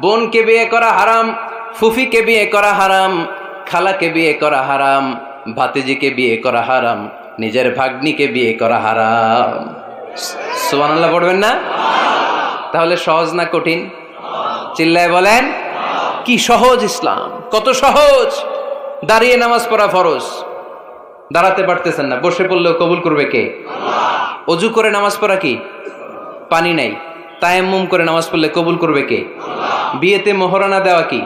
বোনকে বিয়ে করা হারাম, ফুফিকে বিয়ে করা হারাম, খালাকে বিয়ে করা হারাম, ভাতিজিকে বিয়ে করা হারাম, নিজের ভাগ্নিকে বিয়ে করা হারাম। সুবহানাল্লাহ পড়বেন না? তাহলে সহজ না কঠিন? চিল্লায় বলেন কি সহজ ইসলাম, কত সহজ। দাঁড়িয়ে নামাজ পড়া ফরজ, দাঁড়াতে পারতেছেন না, বসে পড়লেও কবুল করবে কে? অজু করে নামাজ পড়া কি? পানি নাই, তায়াম্মুম করে নামাজ পড়লে কবুল করবে কে? বিয়েতে মোহরানা দেওয়া কি?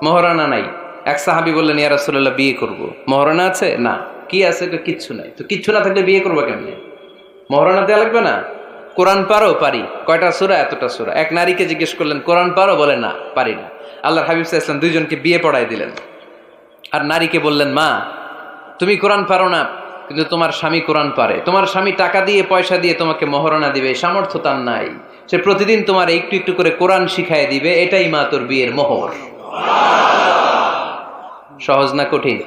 মোহরানা নাই। এক সাহাবী বললেন ইয়া রাসূলুল্লাহ বিয়ে করব, মোহরানা আছে? না। কি আছে? কিচ্ছু নাই। তো কিচ্ছু না থাকলে বিয়ে করবো কেমনে? মোহরানা দেওয়া লাগবে না? কোরআন পারো? পারি। কয়টা সূরা? এতটা সূরা। এক নারীকে জিজ্ঞেস করলেন কোরআন পারো? বলে না, পারি না। আল্লাহর হাবিব সাল্লাল্লাহু আলাইহি ওয়াসাল্লাম দুইজনকে বিয়ে পড়ায় দিলেন। আর নারীকে বললেন মা তুমি কোরআন পারো না, কিন্তু তোমার স্বামী কোরআন পারে, তোমার স্বামী টাকা দিয়ে পয়সা দিয়ে তোমাকে মোহরানা দিবে, সামর্থ্য তার নাই, সে প্রতিদিন তোমার একটু একটু করে কোরআন শিখায় দিবে, এটাই মা তোর বিয়ের মোহর। সহজ না কঠিন?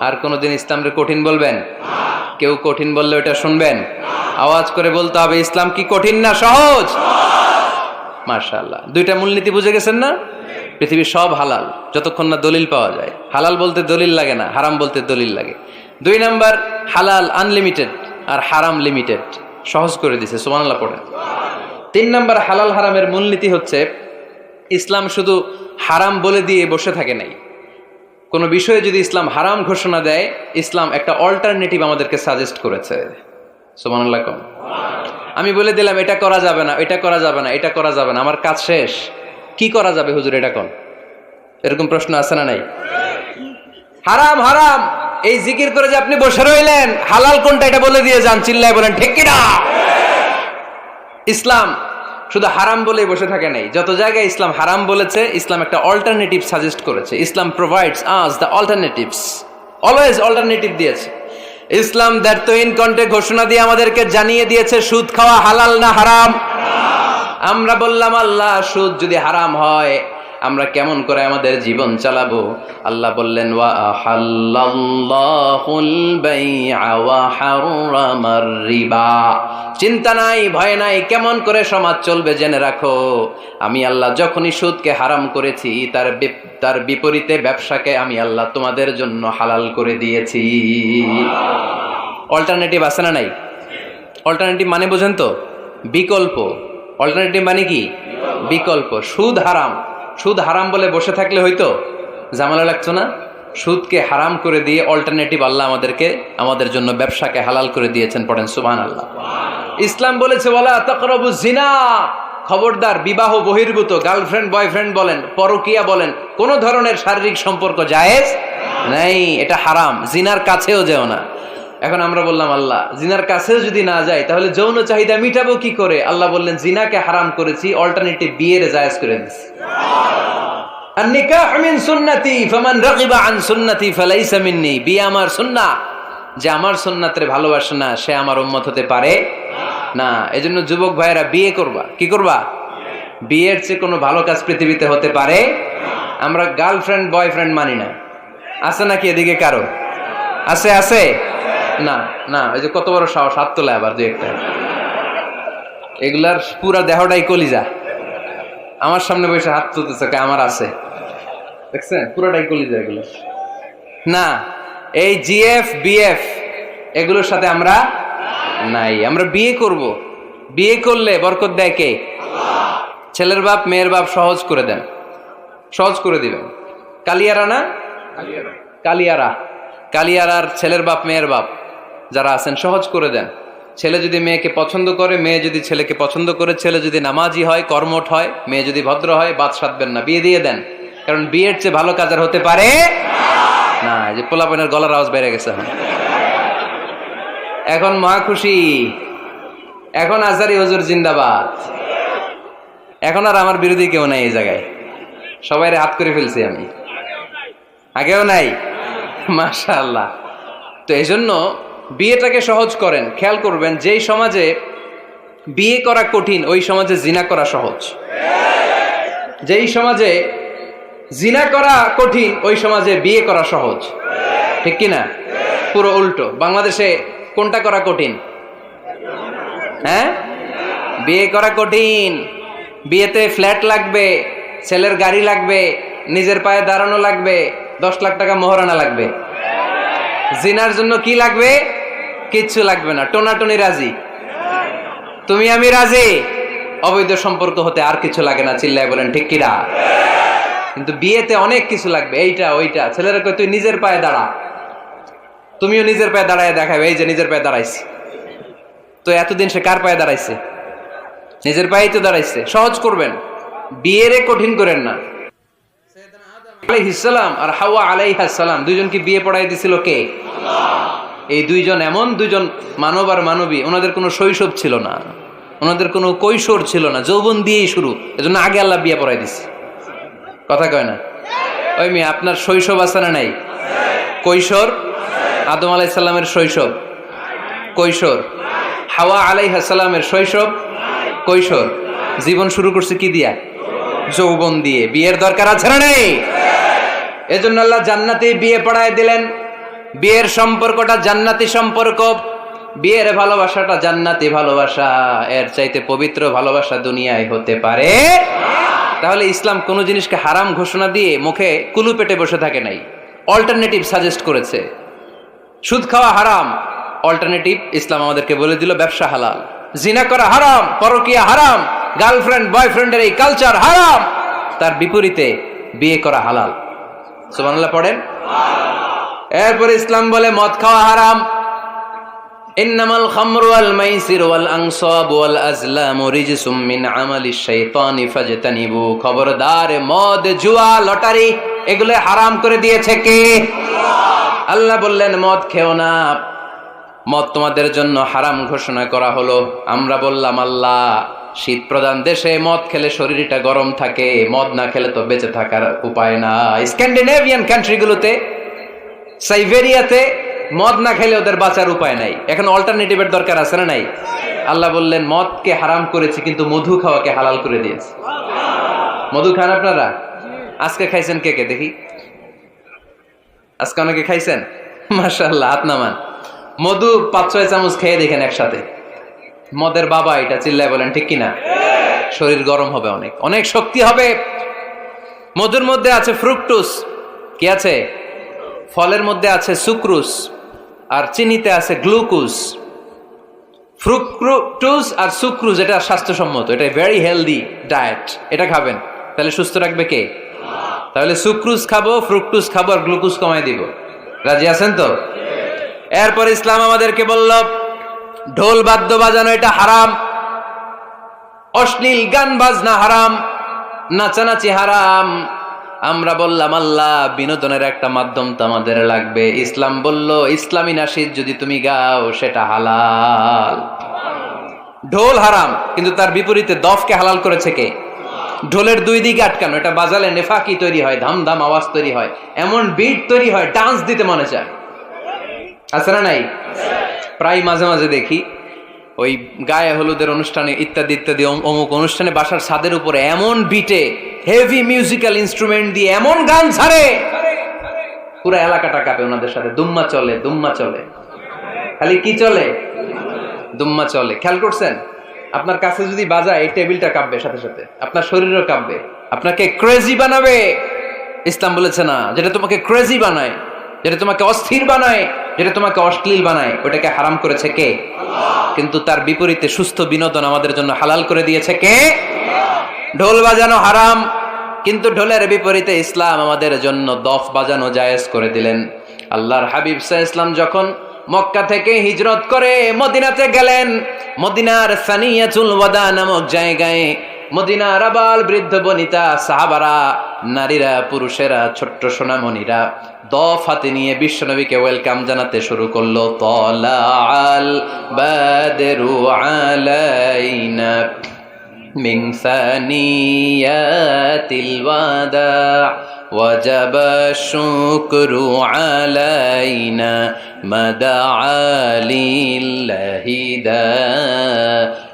আর কোনোদিন ইসলামকে কঠিন বলবেন? কেউ কঠিন বললে ওটা শুনবেন? আওয়াজ করে বলতে হবে ইসলাম কি কঠিন না সহজ? মাশাআল্লাহ। দুইটা মূলনীতি বুঝে গেছেন না? পৃথিবীর সব হালাল যতক্ষণ না দলিল পাওয়া যায়। হালাল বলতে দলিল লাগে না, হারাম বলতে দলিল লাগে। 2 নাম্বার, হালাল আনলিমিটেড আর হারাম লিমিটেড, সহজ করে দিছে, সুবহানাল্লাহ পড়েন। 3 নাম্বার, হালাল হারামের মূলনীতি হচ্ছে ইসলাম শুধু হারাম বলে দিয়ে বসে থাকে নাই। কোনো বিষয়ে যদি ইসলাম হারাম ঘোষণা দেয়, ইসলাম একটা অল্টারনেটিভ আমাদেরকে সাজেস্ট করেছে। সুবহানাল্লাহ কম। আমি বলে দিলাম এটা করা যাবে না, এটা করা যাবে না, এটা করা যাবে না, আমার কাজ শেষ, কি করা যাবে হুজুর এটা কোন? এরকম প্রশ্ন আছে না নাই? হারাম হারাম এই জিকির করে যে আপনি বসে রইলেন, হালাল কোনটা এটা বলে দিয়ে যান, চিল্লায় বলেন ঠিক কি না? ইসলাম শুধু হারাম বলেই বসে থাকে নাই, যত জায়গায় ইসলাম হারাম বলেছে, ইসলাম একটা অল্টারনেটিভ সাজেস্ট করেছে। Islam provides us the alternatives, always alternative দিয়েছে। ইসলাম দ্ব্যর্থহীন কণ্ঠে ঘোষণা দিয়ে আমাদেরকে জানিয়ে দিয়েছে সুদ খাওয়া হালাল না হারাম। আমরা বললাম আল্লাহ সুদ যদি হারাম হয় আমরা কেমন করে আমাদের জীবন চালাবো? আল্লাহ বললেন ওয়া আহাল্লাল্লাহুল বাই'a ওয়া হারামার রিবা। চিন্তা নাই, ভয় নাই, কেমন করে সমাজ চলবে জেনে রাখো। আমি আল্লাহ যখনই সুদকে হারাম করেছি, তার বিপরীতে ব্যবসাকে আমি আল্লাহ তোমাদের জন্য হালাল করে দিয়েছি। অল্টারনেটিভ আছে না নাই? অল্টারনেটিভ মানে বোঝেন তো? বিকল্প। অল্টারনেটিভ মানে কি? বিকল্প। সুদ হারাম, সুদ হারাম বলে বসে থাকলে হয়তো ঝামেলা লাগতো না? সুদকে হারাম করে দিয়ে অল্টারনেটিভ আল্লাহ আমাদের জন্য ব্যবসাকে হালাল করে দিয়েছেন। পড়েন সুবহানাল্লাহ। ইসলাম বলেছে ওয়ালা তাকরাবুজ জিনা, খবরদার, বিবাহ বহির্ভূত গার্লফ্রেন্ড বয়ফ্রেন্ড বলেন, পরকিয়া বলেন, কোন ধরনের শারীরিক সম্পর্ক জায়েজ নাই, এটা হারাম। জিনার কাছেও যেও না। এখন আমরা বললাম আল্লাহ জিনার কাছেও যদি না যায় তাহলে যৌন চাহিদা মিটাবো কি করে? আল্লাহ বললেন জিনাকে হারাম করেছি, অল্টারনেটিভ বিয়ের জায়েজ করে দিয়েছি। আন-নিকাহু মিন সুন্নতি ফামান রাগিবা আন সুন্নতি ফালাইসা মিন্নি। বিয়ে আমার সুন্নাহ, যে আমার সুন্নাতের ভালোবাসে না সে আমার উম্মত হতে পারে না। এজন্য যুবক ভাইয়েরা বিয়ে করবা। কি করবা? বিয়ের চেয়ে কোনো ভালো কাজ পৃথিবীতে হতে পারে? আমরা গার্লফ্রেন্ড বয়ফ্রেন্ড মানি না। আছে নাকি এদিকে কারো? আছে? আছে না? না, ওই যে কত বড় সাহস, হাত তোলা আবার দুই একটা। এগুলার পুরা দেহটাই কলিজা। আমার সামনে বসে হাত তুলতেছে, আমার আছে, দেখছেন? পুরাটাই কলিজা এগুলো। না, এই জিএফ বিএফ এগুলোর সাথে আমরা নাই। আমরা বিয়ে করব। বিয়ে করলে বরকত দেয় কে? ছেলের বাপ মেয়ের বাপ সহজ করে দেন, সহজ করে দিবেন। কালিয়ারা না, কালিয়ারা, কালিয়ারার ছেলের বাপ মেয়ের বাপ যারা আছেন সহজ করে দেন। ছেলে যদি মেয়েকে পছন্দ করে, মেয়ে যদি ছেলেকে পছন্দ করে, ছেলে যদি নামাজি হয়, কর্মঠ হয়, মেয়ে যদি ভদ্র হয়, বাদ সাধবেন না, বিয়ে দিয়ে দেন। কারণ বিয়ের চেয়ে ভালো কাজ আর হতে পারে না। এই যে পোলাপানের গলার আওয়াজ বেড়ে গেছে এখন মহা খুশি। এখন আজহারি হুজুর জিন্দাবাদ। এখন আর আমার বিরোধী কেউ নাই এই জায়গায়, সবাই হাত করে ফেলছি আমি, আগেও নাই। মাশাআল্লাহ। তো এই জন্য বিয়েটাকে সহজ করেন। খেয়াল করবেন, যেই সমাজে বিয়ে করা কঠিন ওই সমাজে জিনা করা সহজ। যেই সমাজে জিনা করা কঠিন ওই সমাজে বিয়ে করা সহজ। ঠিক কিনা? পুরো উল্টো। বাংলাদেশে কোনটা করা কঠিন? হ্যাঁ, বিয়ে করা কঠিন। বিয়েতে ফ্ল্যাট লাগবে, ছেলের গাড়ি লাগবে, নিজের পায়ে দাঁড়ানো লাগবে, 10 লাখ টাকা মোহরানা লাগবে। জিনার জন্য কি লাগবে? কিচ্ছু লাগবে না, টোনাটুনি রাজি, তুমি আমি রাজি। অবৈধ সম্পর্ক হতে আর কিছু লাগে না, চিল্লায় বলেন ঠিক কিনা? কিন্তু বিয়েতে অনেক কিছু লাগবে, এইটা ওইটা। ছেলেরা কই তুই নিজের পায়ে দাঁড়া, তুমিও নিজের পায়ে দাঁড়ায় দেখাবে, এই যে নিজের পায়ে দাঁড়াইছে। তো এতদিন সে কার পায়ে দাঁড়াইছে? নিজের পায়েই তো দাঁড়াইছে। সহজ করবেন, বিয়েরে কঠিন করেন না। আলাইহিস সালাম আর হাওয়া আলাইহাস সালাম দুইজনকে বিয়ে পড়াই দিছিল কে? এই দুইজন এমন দুইজন মানব আর মানবী, ওনাদের কোনো শৈশব ছিল না, ওনাদের কোনো কৈশোর ছিল না, যৌবন দিয়েই শুরু। এজন্য আগে আল্লাহ বিয়ে পড়াই দিছে। কথা কয় না? ওই মেয়ে, আপনার শৈশব আছে না নাই? কৈশোর, আদম আলাইহিস সালামের শৈশব, কৈশোর। হাওয়া আলাইহিস সালামের শৈশব, কৈশোর। জীবন শুরু করছে কি দিয়া? যৌবন দিয়ে। বিয়ের দরকার আছে না নেই? এজন্য আল্লাহ জান্নাতে বিয়ে পড়ায় দিলেন। বিয়ের সম্পর্কটা জান্নাতি সম্পর্ক, বিয়ের ভালোবাসাটা জান্নাতি ভালোবাসা। এর চাইতে পবিত্র ভালোবাসা দুনিয়ায় হতে পারে? তাহলে ইসলাম কোন জিনিসকে হারাম ঘোষণা দিয়ে মুখে কুলু পেটে বসে থাকে নাই, অল্টারনেটিভ সাজেস্ট করেছে। সুদ খাওয়া হারাম, অল্টারনেটিভ ইসলাম আমাদেরকে বলে দিল ব্যবসা হালাল। জিনা করা হারাম, পরকিয়া হারাম, গার্লফ্রেন্ড বয়ফ্রেন্ডের এই কালচার হারাম, তার বিপরীতে বিয়ে করা হালাল। সুবহানাল্লাহ পড়েন। এরপরে ইসলাম বলে মদ খাওয়া হারাম। ইন্নামাল খামরু ওয়াল মাইসির ওয়াল আনসাবু ওয়াল আজলামু রিজসুম মিন আমালিশ শাইতানি ফাজতানিবু। খবরদার, মদ, জুয়া, লটারি এগুলো হারাম করে দিয়েছে কে? আল্লাহ বললেন মদ খেও না, মদ তোমাদের জন্য হারাম ঘোষণা করা হলো। আমরা বললাম আল্লাহ, শীত প্রধান দেশে মদ খেলে শরীরটা গরম থাকে, মদ না খেলে তো বেঁচে থাকার উপায় না। স্ক্যান্ডিনেভিয়ান কান্ট্রিগুলোতে, সাইবেরিয়াতে মদ না খেলে ওদের বাঁচার উপায় নাই। এখন অল্টারনেটিভের দরকার আছে না নাই? আল্লাহ বললেন মদকে হারাম করেছি কিন্তু মধু খাওয়াকে হালাল করে দিয়েছে। মধু খান আপনারা? আজকে খাইছেন কে কে দেখি? আজকে অনেকে খাইছেন? মাশাআল্লাহ, হাত নামান। মধু 5-6 চামচ খেয়ে দেখেন একসাথে। মদের বাবা এটা, চিল্লায় বলেন ঠিক কিনা? শরীর গরম হবে, অনেক অনেক শক্তি হবে। মধুর মধ্যে আছে ফ্রুকটুস। কি আছে? ফলের মধ্যে আছে সুক্রুস, আর চিনিতে আছে গ্লুকোজ। ফ্রুকটুস আর সুক্রুজ এটা স্বাস্থ্যসম্মত, এটা ভেরি হেলদি ডায়েট। এটা খাবেন, তাহলে সুস্থ রাখবে কে? তাহলে সুক্রুজ খাবো, ফ্রুকটুস খাবো, আর গ্লুকোজ কমাই দিব। রাজি আছেন তো? এরপর ইসলাম আমাদেরকে বলল ঢোল বাদ্য বাজানো এটা হারাম। অশ্লীল গান বাজনা হারাম, নাচানাচি হারাম। আমরা বললাম আল্লাহ বিনোদনের একটা মাধ্যম তো আমাদের লাগবে। ইসলাম বলল ইসলামী নাশিদ যদি তুমি গাও সেটা হালাল। ঢোল হারাম, কিন্তু তার বিপরীতে দফকে হালাল করেছে কে? ঢোলের দুই দিকে আটকানো, এটা বাজালে নেফাকি তৈরি হয়, ধাম ধাম আওয়াজ তৈরি হয়, এমন বিট তৈরি হয় ডান্স দিতে মনে চায়। আছে না নাই? প্রায় মাঝে মাঝে দেখি ওই গায়ে হলুদের অনুষ্ঠানে ইত্যাদি ইত্যাদি অমুক অনুষ্ঠানে বাসার ছাদের উপরে এমন বিটে হেভি মিউজিক্যাল ইনস্ট্রুমেন্ট দিয়ে এমন গান ছাড়ে, পুরো এলাকাটা কাঁপে ওনাদের সাথে। দুম্মা চলে, দুম্মা চলে, খালি কি চলে? দুম্মা চলে। খেয়াল করছেন? আপনার কাছে যদি বাজায় এই টেবিলটা কাঁপবে, সাথে সাথে আপনার শরীরও কাঁপবে, আপনাকে ক্রেজি বানাবে। ইসলাম বলেছে না, যেটা তোমাকে ক্রেজি বানায়, যেটা তোমাকে অস্থির বানায়, যেটা তোমাকে অশ্লীল বানায়, ওটাকে হারাম করেছে কে? কিন্তু তার বিপরীতে সুস্থ বিনোদন আমাদের জন্য হালাল করে দিয়েছে কে? ঢোল বাজানো হারাম, কিন্তু ঢোলের বিপরীতে ইসলাম আমাদের জন্য দফ বাজানো জায়েজ করে দিলেন। আল্লাহর হাবিব সাল্লাল্লাহু আলাইহি ওয়াসাল্লাম যখন মক্কা থেকে হিজরত করে মদিনাতে গেলেন, মদিনার সানিয়াতুল ওয়াদা নামক জায়গায় মদিনার আবাল বৃদ্ধ বনিতা সাহাবারা, নারীরা, পুরুষেরা, ছোট্ট সোনামণিরা দফ হাতে নিয়ে বিশ্বনবীকে ওয়েলকাম জানাতে শুরু করলো। তলাআল বাদরু আলাইনা মিন সানিয়াতিল ওয়াদা ওয়াজাবা শুকরু আলাইনা মাদআ লিল্লাহি দা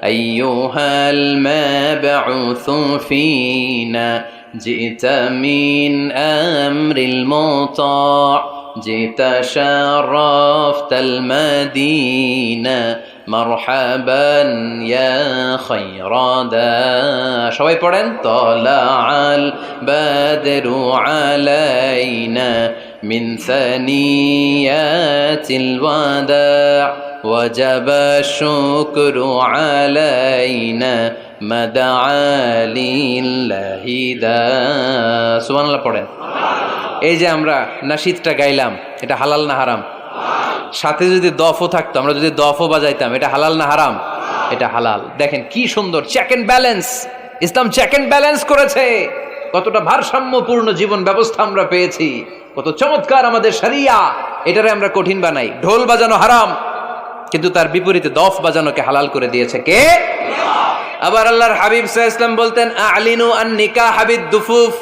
আইয়ুহাল মাবউসু ফিনা জিতা মিন আমরিল মুতা' জিতা শারাফতাল মাদিনা মারহাবান ইয়া খায়রাদা। সবাই পড়েন, তলাআল বাদরু আলাইনা মিন সানিয়াতিল ওয়াদা ওয়াজাবা শুকরু আলাইনা মাদআ লিল্লাহি দা। সুবহানাল্লাহ পড়েন। এই যে আমরা নাশিদটা গাইলাম, এটা হালাল না হারাম? সাথে যদি দফও থাকতো, আমরা যদি দফও বাজাইতাম, এটা হালাল না হারাম? এটা হালাল। দেখেন কি সুন্দর check and balance, Islam check and balance করেছে। কতটা ভারসাম্যপূর্ণ জীবন ব্যবস্থা আমরা পেয়েছি, কত চমৎকার আমাদের শরিয়া। এটারে আমরা কঠিন বানাই। ঢোল বাজানো হারাম, কিন্তু তার বিপরীতে দফ বাজানোকে হালাল করে দিয়েছে কে? আবার আল্লাহর হাবিব সাল্লাল্লাহু আলাইহি ওয়াসাল্লাম বলতেন, আ'লিনু আন নিকাহ বিদ দুফুফ।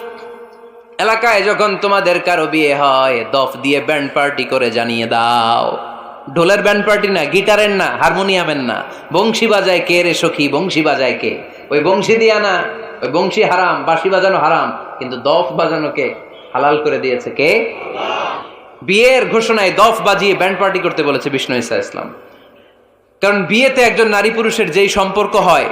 এলাকায় যখন তোমাদের কারো বিয়ে হয়, দফ দিয়ে ব্যান্ড পার্টি করে জানিয়ে দাও। ঢোলের ব্যান্ড পার্টি না, গিটারের না, হারমোনিয়ামের না, বংশী বাজায় কে রে সখী, বংশী বাজায় কে? ওই বংশী দিয়া না, ওই বংশী হারাম, বাঁশি বাজানো হারাম, কিন্তু দফ বাজানোকে হালাল করে দিয়েছে কে? বিয়ের ঘোষণায় দফ বাজিয়ে ব্যান্ড পার্টি করতে বলেছে বিষ্ণু ঈসা ইসলাম। কারণ বিয়েতে একজন নারী পুরুষের যেই সম্পর্ক হয়,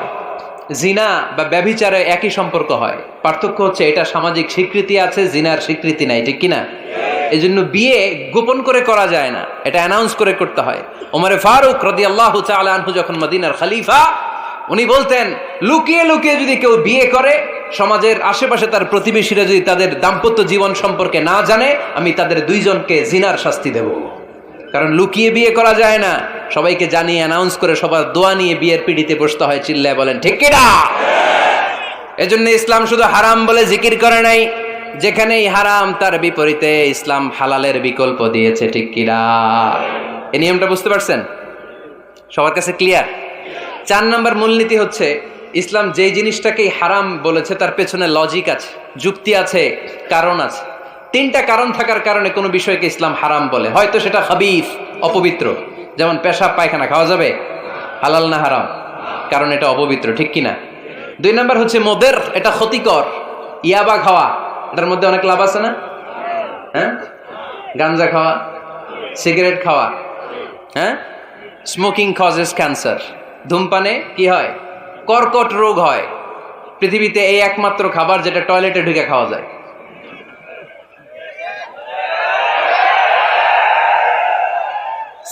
জিনা বা ব্যভিচারে একই সম্পর্ক হয়। পার্থক্য হচ্ছে এটা সামাজিক স্বীকৃতি আছে, জিনার স্বীকৃতি নাই, ঠিক কিনা? এই জন্য বিয়ে গোপন করে করা যায় না, এটা অ্যানাউন্স করে করতে হয়। ওমরে ফারুক রাদিয়াল্লাহু তাআলা আনহু যখন মদিনার খলিফা, উনি বলতেন লুকিয়ে লুকিয়ে যদি কেউ বিয়ে করে, সমাজের আশেপাশে তার প্রতিবেশীরা যদি তাদের দাম্পত্য জীবন সম্পর্কে না জানে, আমি তাদের দুইজনকে জিনার শাস্তি দেব। কারণ লুকিয়ে বিয়ে করা যায় না, সবাইকে জানিয়ে অ্যানাউন্স করে সবার দোয়া নিয়ে বিয়ের পিড়িতে বসতে হয়। চিল্লায় বলেন ঠিক কিনা? এজন্য ইসলাম শুধু হারাম বলে জিকির করে নাই, যেখানেই হারাম তার বিপরীতে ইসলাম হালালের বিকল্প দিয়েছে, ঠিক কিনা? এই নিয়মটা বুঝতে পারছেন? সবার কাছে ক্লিয়ার? 4 নম্বর মূলনীতি হচ্ছে, ইসলাম যেই জিনিসটাকেই হারাম বলেছে তার পেছনে লজিক আছে, যুক্তি আছে, কারণ আছে। 3টা কারণ থাকার কারণে কোনো বিষয়কে ইসলাম হারাম বলে। হয়তো সেটা খাবিস, অপবিত্র, যেমন পেশাব পায়খানা খাওয়া যাবে, হালাল না হারাম? কারণ এটা অপবিত্র, ঠিক কিনা? 2 নম্বর হচ্ছে মুদির, এটা ক্ষতিকর। ইয়াবা খাওয়া, এটার মধ্যে অনেক লাভ আছে না? হ্যাঁ, গাঞ্জা খাওয়া, সিগারেট খাওয়া, হ্যাঁ, স্মোকিং কজেস ক্যান্সার। ধূমপানে কি হয়? কর্কট রোগ হয়। পৃথিবীতে এই একমাত্র খাবার যেটা টয়লেটে ঢুকে খাওয়া যায়।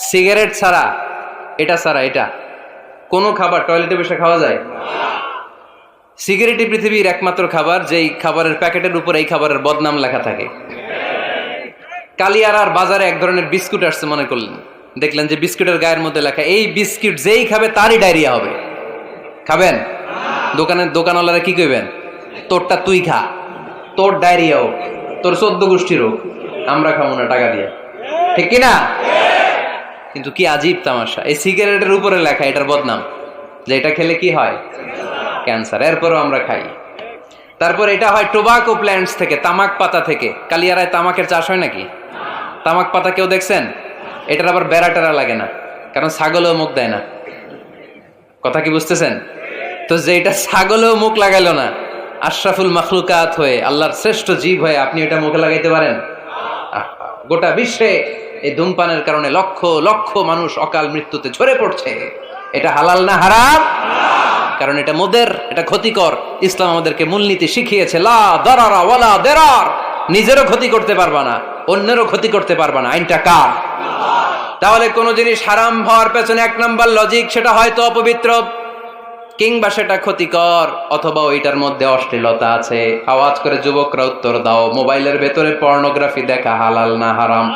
সিগারেট ছাড়া, এটা ছাড়া, এটা কোনো খাবার টয়লেটে বসে খাওয়া যায়? সিগারেটই পৃথিবীর একমাত্র খাবার যেই খাবারের প্যাকেটের উপর এই খাবারের বদনাম লেখা থাকে। কালিয়ারার বাজারে এক ধরনের বিস্কুট আসছে, মনে করলেন, দেখলেন যে বিস্কুটের গায়ের মধ্যে লেখা এই বিস্কুট যেই খাবে তারই ডায়রিয়া হবে। খাবেন? দোকানওয়ালারা কি কইবেন, তোরটা তুই খা, তোর ডায়রিয়া হোক, তোর 14 গোষ্ঠীর হোক, আমরা খাবো না টাকা দিয়ে, ঠিক কিনা? কিন্তু কি আজীব তামাশা, এই সিগারেটের উপরে লেখা এটার বদনাম, যে এটা খেলে কি হয়, ক্যান্সার, এরপরও আমরা খাই। তারপর এটা হয় টোবাকো প্ল্যান্টস থেকে, তামাক পাতা থেকে। কালিয়ারায় তামাকের চাষ হয় নাকি? তামাক পাতা কেউ দেখছেন? এটার আবার বেড়া টেরা লাগে না, কারণ ছাগলেও মুখ দেয় না। কথা কি বুঝতেছেন? তো যে এটা ছাগলেও মুখ লাগাইলো না, আশরাফুল মাখলুকাত হয়ে, আল্লাহর শ্রেষ্ঠ জীব হয়ে আপনি এটা মুখে লাগাইতে পারেন? গোটা বিশ্বে এই ধূমপানের কারণে লক্ষ লক্ষ মানুষ অকাল মৃত্যুতে ঝরে পড়ছে। এটা হালাল না হারাম? কারণ এটা মোদের, এটা ক্ষতিকর। ইসলাম আমাদেরকে মূলনীতি শিখিয়েছে, লা দারারা ওয়ালা দিরার। নিজেরও ক্ষতি করতে পারবা না, অন্যেরও ক্ষতি করতে পারবা না। আইনটা কার? তাহলে কোন জিনিস হারাম হওয়ার পেছনে এক নাম্বার লজিক, সেটা হয়তো অপবিত্র, কিংবা সেটা ক্ষতিকর, অথবা ওইটার মধ্যে অশ্লীলতা আছে। আওয়াজ করে যুবকরা উত্তর দাও, মোবাইলের ভেতরে পর্নোগ্রাফি দেখা হালাল না হারাম?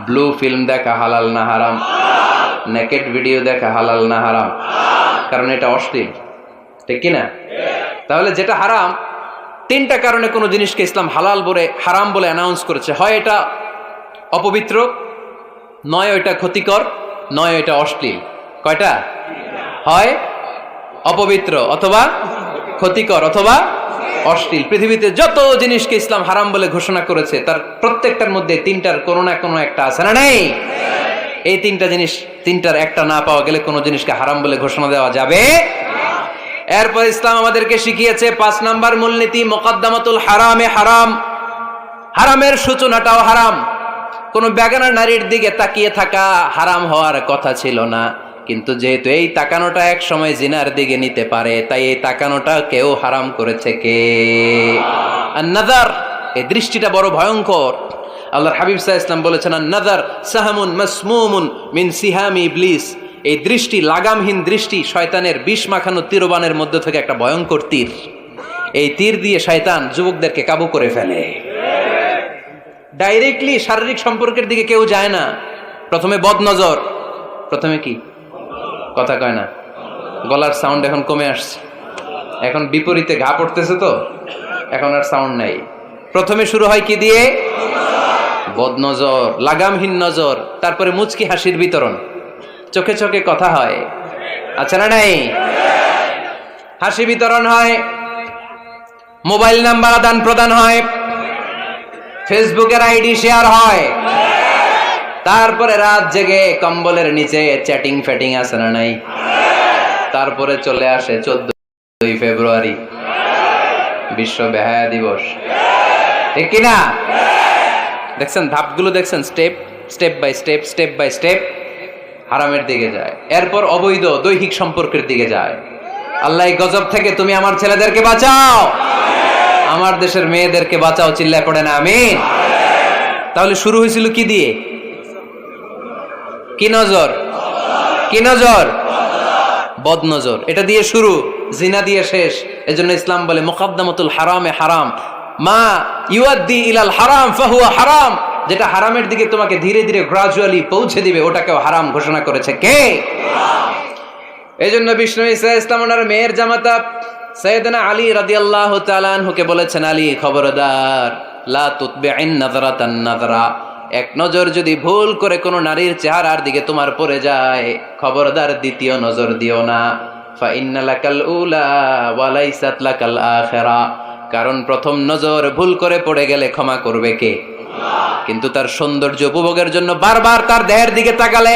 ব্লু ফিল্ম দেখা হালাল না হারাম? নেকেড ভিডিও দেখা হালাল না হারাম? কারণ এটা অশ্লীল, ঠিক কিনা? তাহলে যেটা হারাম, তিনটা কারণে কোনো জিনিসকে ইসলাম হালাল বলে হারাম বলে অ্যানাউন্স করেছে। হয় এটা অপবিত্র, নয় এটা ক্ষতিকর, নয় এটা অশ্লীল। কয়টা? হয় অপবিত্র, অথবা ক্ষতিকর, অথবা অশ্লীল। পৃথিবীতে যত জিনিসকে ইসলাম হারাম বলে ঘোষণা করেছে, তার প্রত্যেকটার মধ্যে তিনটার কোনো না কোনো একটা আছে না নেই? এই তিনটা জিনিস, তিনটার একটা না পাওয়া গেলে কোনো জিনিসকে হারাম বলে ঘোষণা দেওয়া যাবে। এরপর ইসলাম আমাদেরকে শিখিয়েছে 5 নাম্বার মূলনীতি, মুকদ্দামাতুল হারামে হারাম। হারামের সূচনাটাও হারাম। কোন বেগানা নারীর দিকে তাকিয়ে থাকা হারাম হওয়ার কথা ছিল না, কিন্তু যেহেতু এই তাকানোটা এক সময় জিনার দিকে নিতে পারে, তাই এই তাকানোটা কেউ হারাম করেছে। কে? আন-নাযার। এই দৃষ্টিটা বড় ভয়ঙ্কর। আল্লাহর হাবিব সাল্লাল্লাহু আলাইহি ওয়াসাল্লাম বলেছেন, আন-নাযার সাহামুন মাসমুমুন মিন সিহামি ইবলিস। এই দৃষ্টি, লাগামহীন দৃষ্টি, শয়তানের বিষ মাখানো তীরবানের মধ্যে থেকে একটা ভয়ঙ্কর তীর। এই তীর দিয়ে শয়তান যুবকদেরকে কাবু করে ফেলে। ডাইরেক্টলি শারীরিক সম্পর্কের দিকে কেউ যায় না। প্রথমে বদনজর, প্রথমে কি কথা কয় না, গলার সাউন্ড এখন কমে আসছে, এখন বিপরীতে ঘা পড়তেছে, তো এখন আর সাউন্ড নাই। প্রথমে শুরু হয় কি দিয়ে? বদনজর, লাগামহীন নজর। তারপরে মুচকি হাসির বিতরণ, চোখে চোখে কথা হয়, আচ্ছা না নাই? হাসি বিতরণ হয়, মোবাইল নাম্বার আদান প্রদান হয়, ফেসবুকের আইডি শেয়ার হয়, তারপরে রাত জেগে কম্বলের নিচে চ্যাটিং ফ্যাটিং আছে না নাই? তারপরে চলে আসে 14 ফেব্রুয়ারি, বিশ্ব বেহায়া দিবস, ঠিক কিনা? দেখছেন ধাপগুলো, দেখছেন স্টেপ বাই স্টেপ হারামের দিকে যায়। এরপর অবৈধ দৈহিক সম্পর্কের দিকে যায়। আল্লাহ এই গজব থেকে তুমি আমার ছেলেদেরকে বাঁচাও, আমার দেশের মেয়েদেরকে বাঁচাও, চিল্লায় পড়ে না আমিন। তাহলে শুরু হয়েছিল কি দিয়ে? কি নজর? কি নজর? বদনজর। এটা দিয়ে শুরু, জিনা দিয়ে শেষ। এজন্য ইসলাম বলে মুকদ্দামাতুল হারামে হারাম, মা ইউআদ্দি ইলাল হারাম ফাহুয়া হারাম। যেটা হারামের দিকে তোমাকে ধীরে ধীরে গ্রাজুয়ালি পৌঁছে দিবে, ওটাকেও হারাম ঘোষণা করেছে কে? এজন্য বিষ্ণু ঈসা ইসলাম ওনার মেয়ের জামাতা সাইয়েদনা আলী রাদিয়াল্লাহু তাআলা আনহুকে বলেছেন, আলী খবরদার, লা তুতবি'ন নাযরাতান নাযরা। এক নজর যদি ভুল করে কোনো নারীর চেহারার দিকে তোমার পড়ে যায়, খবরদার দ্বিতীয় নজর দিও না। ফা ইন্না লাকাল উলা ওয়া লাইসাত লাকাল আখিরা। কারণ প্রথম নজর ভুল করে পড়ে গেলে ক্ষমা করবে কে? কিন্তু তার সৌন্দর্য উপভোগের জন্য বারবার তার দেহের দিকে তাকালে,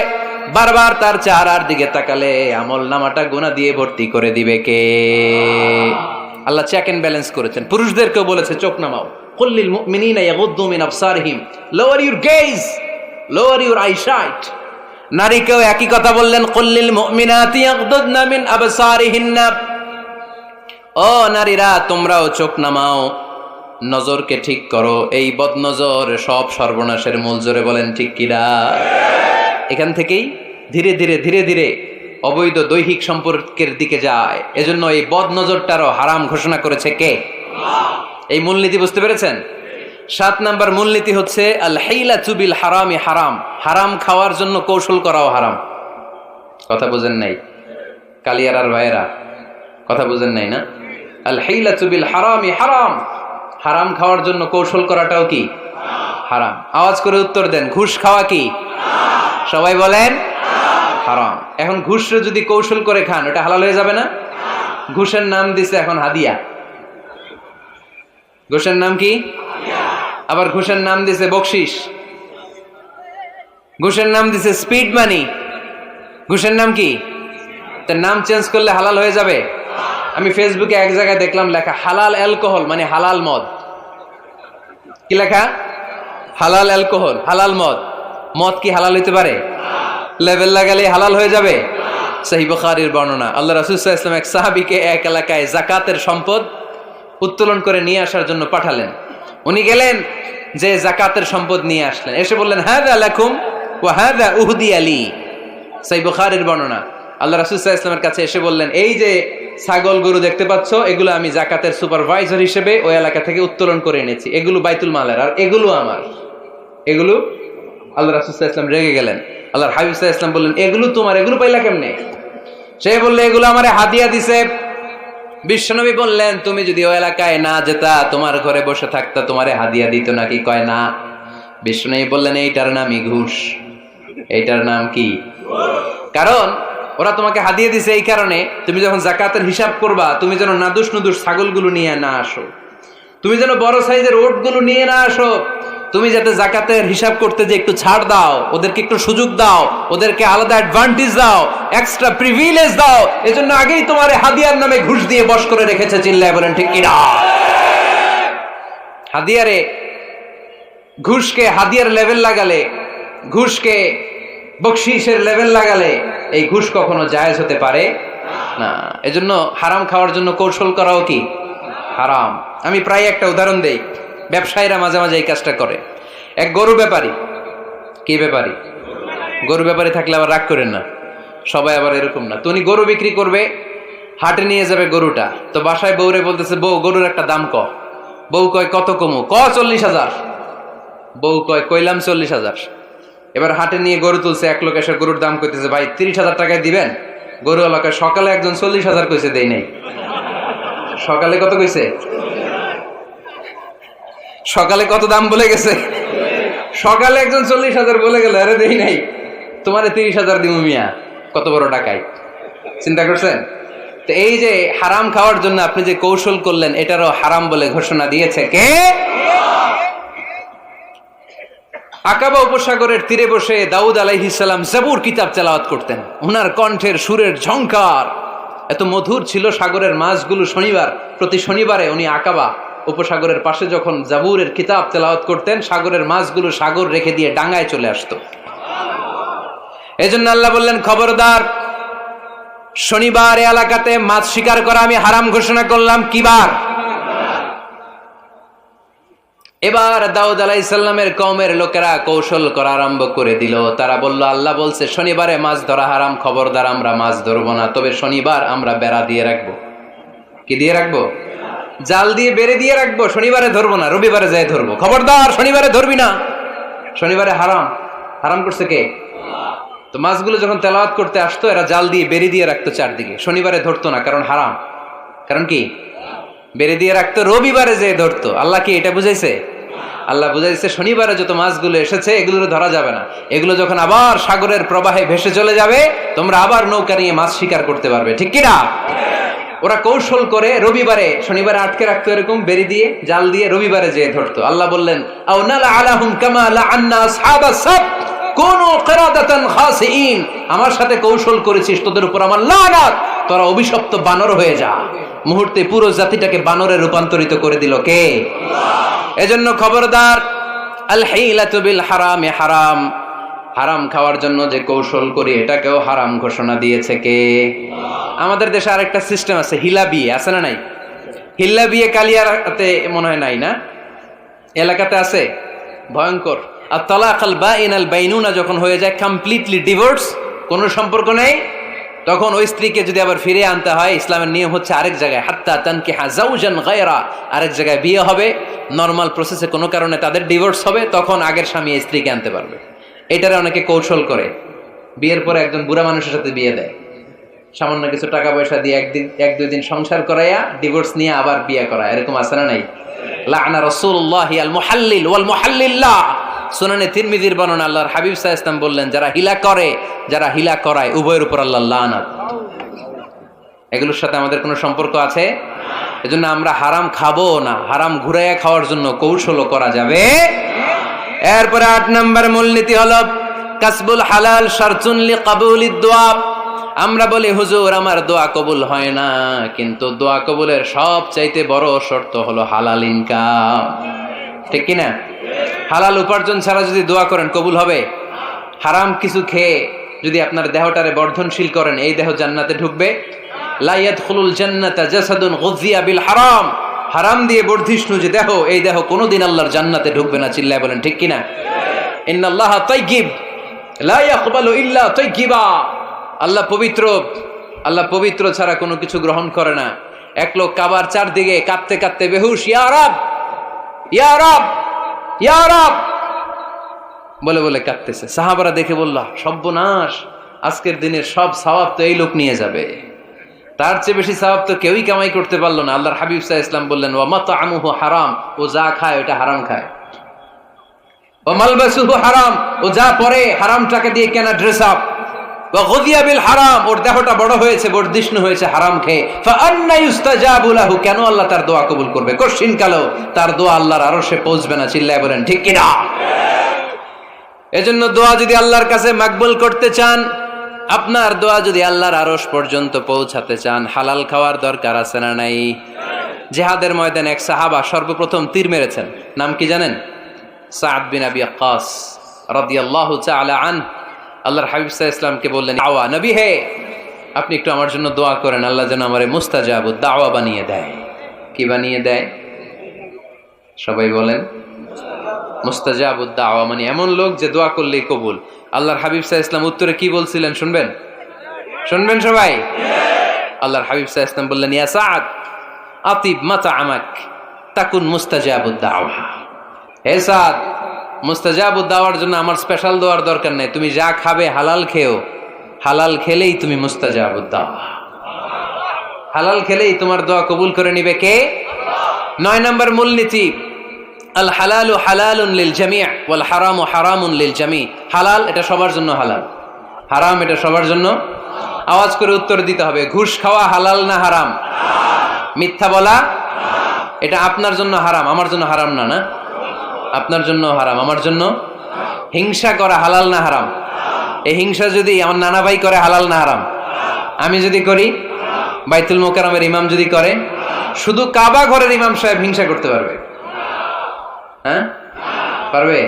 বারবার তার চেহারার দিকে তাকালে আমল নামাটা গুনাহ দিয়ে ভর্তি করে দিবে কে? আল্লাহ চেক এন্ড ব্যালেন্স করেছেন। পুরুষদেরকেও বলেছে চোখ নামাও, কুল্লিল মুমিনিনা ইয়াগুদ্দু মিন আবসারিহিম, lower your gaze, lower your eyesight. নারীকেও একই কথা বললেন, কুল্লিল মুমিনাতি ইয়াগুদ্দুনা মিন আবসারিহিন্না। ও নারীরা, তোমরাও চোখ নামাও, নজরকে ঠিক করো। এই বদনজর সব সর্বনাশের মূল। জোরে বলেন ঠিক কিনা? এখান থেকেই ধীরে ধীরে অবৈধ দৈহিক সম্পর্কের দিকে যায়। এজন্য এই বদনজরটারও হারাম ঘোষণা করেছে কে? এই মূলনীতি বুঝতে পেরেছেন? 7 নাম্বার মূলনীতি হচ্ছে আল হাইলাতু বিল হারামি হারাম। হারাম খাওয়ার জন্য কৌশল করাও হারাম। কথা বুঝেন নাই কালিয়ারার ভাইয়েরা? কথা বুঝেন নাই না? আল হিলাতু বিল হারামি হারাম, হারাম খাওয়ার জন্য কৌশল করাটাও কি হারাম। আওয়াজ করে উত্তর দেন, ঘুষ খাওয়া কি সবাই বলেন হারাম। এখন ঘুষরে যদি কৌশল করে খান ওটা হালাল হয়ে যাবে না? ঘুষের নাম দিছে এখন হাদিয়া। ঘুষের নাম কি? আবার ঘুষের নাম দিছে বকশিস, ঘুষের নাম দিছে স্পিড মানি। ঘুষের নাম কি? তার নাম চেঞ্জ করলে হালাল হয়ে যাবে? আমি ফেসবুকে এক জায়গায় দেখলাম লেখা হালাল অ্যালকোহল, মানে হালাল মদ। কি লেখা? হালাল অ্যালকোহল, হালাল মদ। মদ কি হালাল হইতে পারে? লেভেল লাগালে হালাল হয়ে যাবে? সহিহ বুখারীর বর্ণনা, আল্লাহ রাসূল সাল্লাল্লাহু আলাইহি ওয়াসাল্লাম এক সাহাবীকে এক এলাকায় যাকাতের সম্পদ উত্তোলন করে নিয়ে আসার জন্য পাঠালেন। উনি গেলেন, যে যাকাতের সম্পদ নিয়ে আসলেন, এসে বললেন হাযা লাকুম ওয়া হাযা উহদিয়া লি। সহিহ বুখারীর বর্ণনা, আল্লাহ রাসূল সাল্লাল্লাহু আলাইহি ওয়াসাল্লামের কাছে এসে বললেন, এই যে ছাগল গরু দেখতে পাচ্ছ, এগুলো আমি যাকাতের সুপারভাইজার হিসেবে ওই এলাকা থেকে উত্তোলন করে এনেছি, এগুলো বাইতুল মালের, আর এগুলো আমার। এগুলো আল্লাহ রাসূল সাল্লাল্লাহু আলাইহি ওয়াসাল্লাম রেগে গেলেন। আল্লাহর হাবিব সাল্লাল্লাহু আলাইহি ওয়াসাল্লাম বললেন, এগুলো তোমার, এগুলো পাইলা কেমনে? সে বললে, এগুলো আমারে হাদিয়া দিছে। বিশ্বনবী বললেন, তুমি যদি ওই এলাকায় না যেতা, তোমার ঘরে বসে থাকতা, তোমারে হাদিয়া দিত নাকি? কয় না। বিশ্বনবী বললেন, এইটার নামই ঘুষ। এইটার নাম কি? কারণ ওরা তোমাকে হাদিয়া দিছে এই কারণে, তুমি যখন যাকাতের হিসাব করবা, তুমি যেন নাদুস নুদুস ছাগলগুলো নিয়ে না আসো, তুমি যেন বড় সাইজের ওটগুলো নিয়ে না আসো, তুমি যাতে যাকাতের হিসাব করতে যে একটু ছাড় দাও, ওদেরকে একটু সুযোগ দাও, ওদেরকে আলাদা অ্যাডভান্টেজ দাও, এক্সট্রা প্রিভিলেজ দাও, এজন্য আগেই তোমার হাদিয়ার নামে ঘুষ দিয়ে বশ করে রেখেছে। চিল্লায় বলেন ঠিক কিনা? হাদিয়ারে ঘুষকে হাদিয়ার লেভেল লাগালে, ঘুষকে বকশিসের লেভেল লাগালে এই ঘুষ কখনো জায়েজ হতে পারে না। এজন্য হারাম খাওয়ার জন্য কৌশল করাও কি হারাম। আমি প্রায় একটা উদাহরণ দেই, ব্যবসায়ীরা মাঝে মাঝে এই কাজটা করে। এক গরু ব্যাপারী, কি ব্যাপারী? গরু ব্যাপারী থাকলে আবার রাগ করেন না, সবাই আবার এরকম না। তো উনি গরু বিক্রি করবে, হাটে নিয়ে যাবে গরুটা, তো বাসায় বউরে বলতেছে, বউ গরুর একটা দাম ক। বউ কয় কত কমু? 40,000। বউ কয় কইলাম 40,000। এবার হাটে নিয়ে গরু তুলছে, এক লোক এসে গরুর দাম কইতেছে, ভাই 30,000 টাকায় দিবেন? গরু এলাকায় সকালে একজন 40,000 কইছে, দেই নাই। সকালে কত কইছে? সকালে কত দাম বলে গেছে? সকালে একজন 40,000 বলে গেল, আরে দেই নাই, তোমারে 30,000 দিমু মিয়া। কত বড় টাকাই! চিন্তা করছেন? তো এই যে হারাম খাওয়ার জন্য আপনি যে কৌশল করলেন, এটারও হারাম বলে ঘোষণা দিয়েছে কে? আকাবা উপসাগরের তীরে বসে দাউদ আলাইহিস সালাম জাবুর কিতাব তেলাওয়াত করতেন। ওনার কণ্ঠের সুরের ঝংকার এত মধুর ছিল, সাগরের মাছগুলো প্রতি শনিবারে উনি আকাবা উপসাগরের পাশে যখন জাবুরের কিতাব তেলাওয়াত করতেন, সাগরের মাছগুলো সাগর রেখে দিয়ে ডাঙায় চলে আসতো। এজন্য আল্লাহ বললেন, খবরদার, শনিবার এলাকাতে মাছ শিকার করা আমি হারাম ঘোষণা করলাম। কি বার? এবার দাউদ আলাইহিস সালামের কওমের লোকেরা কৌশল করা আরম্ভ করে দিল। তারা বলল, আল্লাহ বলছে শনিবারে মাছ ধরা হারাম, খবরদার আমরা মাছ ধরবো না, তবে শনিবার আমরা বেড়া দিয়ে রাখবো। কি দিয়ে রাখবো? জাল দিয়ে বেড়ে দিয়ে রাখবো। শনিবারে ধরবো না, রবিবারে যাই ধরবো। খবরদার, শনিবারে ধরবি না। শনিবারে হারাম। হারাম করছে কে? তো মাছগুলো যখন তেলাওয়াত করতে আসতো, এরা জাল দিয়ে বেড়ে দিয়ে রাখতো চারদিকে। শনিবারে ধরতো না, কারণ হারাম। কারণ কি? বেড়ে দিয়ে রাখতো, রবিবারে যে ধরতো। আল্লাহ কি এটা বুঝাইছে? আল্লাহ বুঝাইছে শনিবারে যত মাছগুলো এসেছে এগুলো ধরা যাবে না, এগুলো যখন আবার সাগরের প্রবাহে ভেসে চলে যাবে, তোমরা আবার নৌকা নিয়ে মাছ শিকার করতে পারবে। ঠিক কিনা? ওরা কৌশল করে রবিবারে, শনিবারে আটকে রাখতো এরকম বেরি দিয়ে, জাল দিয়ে, রবিবারে যেয়ে ধরতো। আল্লাহ বললেন, আও নালা আলাহুম কামা লাআন্না আসহাবাস সাব কুনু কিরাদাতান খাসিইন। আমার সাথে কৌশল করেছিস, তোদের উপর আমার লানাত, তোরা অভিশপ্ত বানর হয়ে যা। মুহূর্তে পুরো জাতিটাকে বানরে রূপান্তরিত করে দিল কে? এজন্য খবরদার, আল হিলাতু বিল হারামি হারাম। হারাম খাওয়ার জন্য যে কৌশল করি এটাকেও হারাম ঘোষণা দিয়েছে কে? আমাদের দেশে আরেকটা সিস্টেম আছে, হিলা বিয়ে আছে না নাই? হিল্লা বিয়ে কালিয়াতে মনে হয় নাই না? এলাকাতে আছে, ভয়ঙ্কর। আর তালাকাল বাইনাল বাইনুনা যখন হয়ে যায় কমপ্লিটলি ডিভোর্স, কোনো সম্পর্ক নেই, তখন ওই স্ত্রীকে যদি আবার ফিরে আনতে হয়, ইসলামের নিয়ম হচ্ছে আরেক জায়গায়, হাত্তা তানকিহা যাওজান গায়রা, আরেক জায়গায় বিয়ে হবে, নরমাল প্রসেসে কোনো কারণে তাদের ডিভোর্স হবে, তখন আগের স্বামী স্ত্রীকে আনতে পারবে। এটারে অনেকে কৌশল করে, বিয়ের পরে একজন বুড়া মানুষের সাথে বিয়ে দেয়। সামান্য কিছু টাকা পয়সা দিয়ে এক দুই দিন সংসার করাইয়া ডিভোর্স নিয়ে আবার বিয়ে করা, এরকম আছে না নাই? লাআনা রাসূলুল্লাহি আল মুহাল্লিল ওয়াল মুহাল্লিল্লাহ। সুনানে তিরমিজির বর্ণনা, আল্লাহর হাবিব সাল্লাল্লাহু আলাইহি ওয়াসাল্লাম বললেন, যারা হিলা করে, যারা হিলা করায়, উভয়ের উপর আল্লাহর লানাত। এগুলোর সাথে আমাদের কোনো সম্পর্ক আছে? এজন্য আমরা হারাম খাবো না, হারাম ঘুরাইয়া খাওয়ার জন্য কৌশলও করা যাবে। এরপরে 8 নম্বর মূলনীতি হলো কাসবুল হালাল শারতুন লিকাবুলিদ দুআ। আমরা বলি, হুজুর আমার দোয়া কবুল হয় না, কিন্তু দোয়া কবুলের সবচাইতে বড় শর্ত হলো হালাল ইনকাম, ঠিক কিনা? হালাল উপার্জন ছাড়া যদি দোয়া করেন কবুল হবে? হারাম কিছু খেয়ে যদি আপনার দেহটারে বর্ধনশীল করেন, এই দেহ জান্নাতে ঢুকবে? লা ইয়াদখুলুল জান্নাতা জাসাদুন গুযিয়া বিল হারাম। হারাম দিয়ে বর্ধিষ্ণু যে দেহ, এই দেহ কোনোদিন আল্লাহর জান্নাতে ঢুকবে না। চিল্লায় বলেন ঠিক কিনা? ইন্নাল্লাহা তাইয়্যিব লা ইয়াকবালু ইল্লা তাইয়্যিবা। আল্লাহ পবিত্র, আল্লাহ পবিত্র ছাড়া কোনো কিছু গ্রহণ করে না। এক লোক কাবার চারদিকে কাঁদতে কাঁদতে বেহুশ, ইয়া রাব ইয়া রাব ইয়া রাব বলে বলে কাঁদতেছে। সাহাবারা দেখে বলল, সর্বনাশ, আজকের দিনের সব সওয়াব তো এই লোক নিয়ে যাবে, তার চেয়ে বেশি সওয়াব তো কেউই কামাই করতে পারলো না। আল্লাহর হাবিব সাল্লাল্লাহু আলাইহি ওয়াসাল্লাম বললেন, ওয়া মাতআমুহু হারাম, ও যা খায় ওটা হারাম খায়। ওয়া মালবাসুহু হারাম, ও যা পরে হারাম টাকা দিয়ে কেনা ড্রেস আপ। ওয়া গুযিয়া বিল হারাম, ওর দেহটা বড় হয়েছে, বর্ধিষ্ণু হয়েছে হারাম খেয়ে। ফা আন্না ইউস্তাজাবু লাহু, কেন আল্লাহ তার দোয়া কবুল করবে? কঠিন কালো তার দোয়া আল্লাহর আরশে পৌঁছবে না। চিল্লায় বলেন ঠিক কিনা? এজন্য দোয়া যদি আল্লাহর কাছে মাকবুল করতে চান, আপনার দোয়া যদি আল্লাহর আরশ পর্যন্ত পৌঁছাতে চান, হালাল খাওয়ার দরকার আছে না নাই? জিহাদের ময়দানে এক সাহাবা সর্বপ্রথম তীর মেরেছেন, নাম কি জানেন? সাদ বিন আবি ওয়াক্কাস রাদিয়াল্লাহু তাআলা আনহু। আল্লাহর হাবিব সাল্লাল্লাহু আলাইহি ওয়াসাল্লামকে বললেন, আওয়া নবী হে, আপনি একটু আমার জন্য দোয়া করেন, আল্লাহ যেন আমারে মুস্তাজাবুদ দাওয়া বানিয়ে দেয়। কি বানিয়ে দেয়? সবাই বলেন মুস্তাজাবুদ দাওয়া, মানে এমন লোক যে দোয়া করলেই কবুল। আল্লাহর হাবিব সাল্লাল্লাহু আলাইহি ওয়াসাল্লাম উত্তরে কি বলছিলেন শুনবেন? শুনবেন সবাই? আল্লাহর হাবিব সাল্লাল্লাহু আলাইহি ওয়াসাল্লাম বললেন, ইয়া সাদ আতিব মাতআমাক তাকুন মুস্তাজাবুদ দাওয়া। হে সাদ, মুস্তাজাবুদ দাওয়ার জন্য আমার স্পেশাল দোয়ার দরকার নেই, তুমি যা খাবে হালাল খেও, হালাল খেলেই তুমি মুস্তাজাবুদ দাওয়া। হালাল খেলেই তোমার দোয়া কবুল করে নিবে কে? 9 নম্বর মূলনীতি, আল হালালু হালালুন লিল জামি' ওয়াল হারামু হারামুন লিল জামি'। হালাল এটা সবার জন্য হালাল, হারাম এটা সবার জন্য। আওয়াজ করে উত্তর দিতে হবে, ঘুষ খাওয়া হালাল না হারাম? মিথ্যা বলা এটা আপনার জন্য হারাম, আমার জন্য হারাম না? না, আপনার জন্য হারাম, আমার জন্য। হিংসা করা হালাল না হারাম? এই হিংসা যদি আমার নানা ভাই করে হালাল না হারাম? আমি যদি করি, বাইতুল মোকাররমের ইমাম যদি করে, শুধু কাবা ঘরের ইমাম সাহেব হিংসা করতে পারবে? হ্যাঁ পারবে?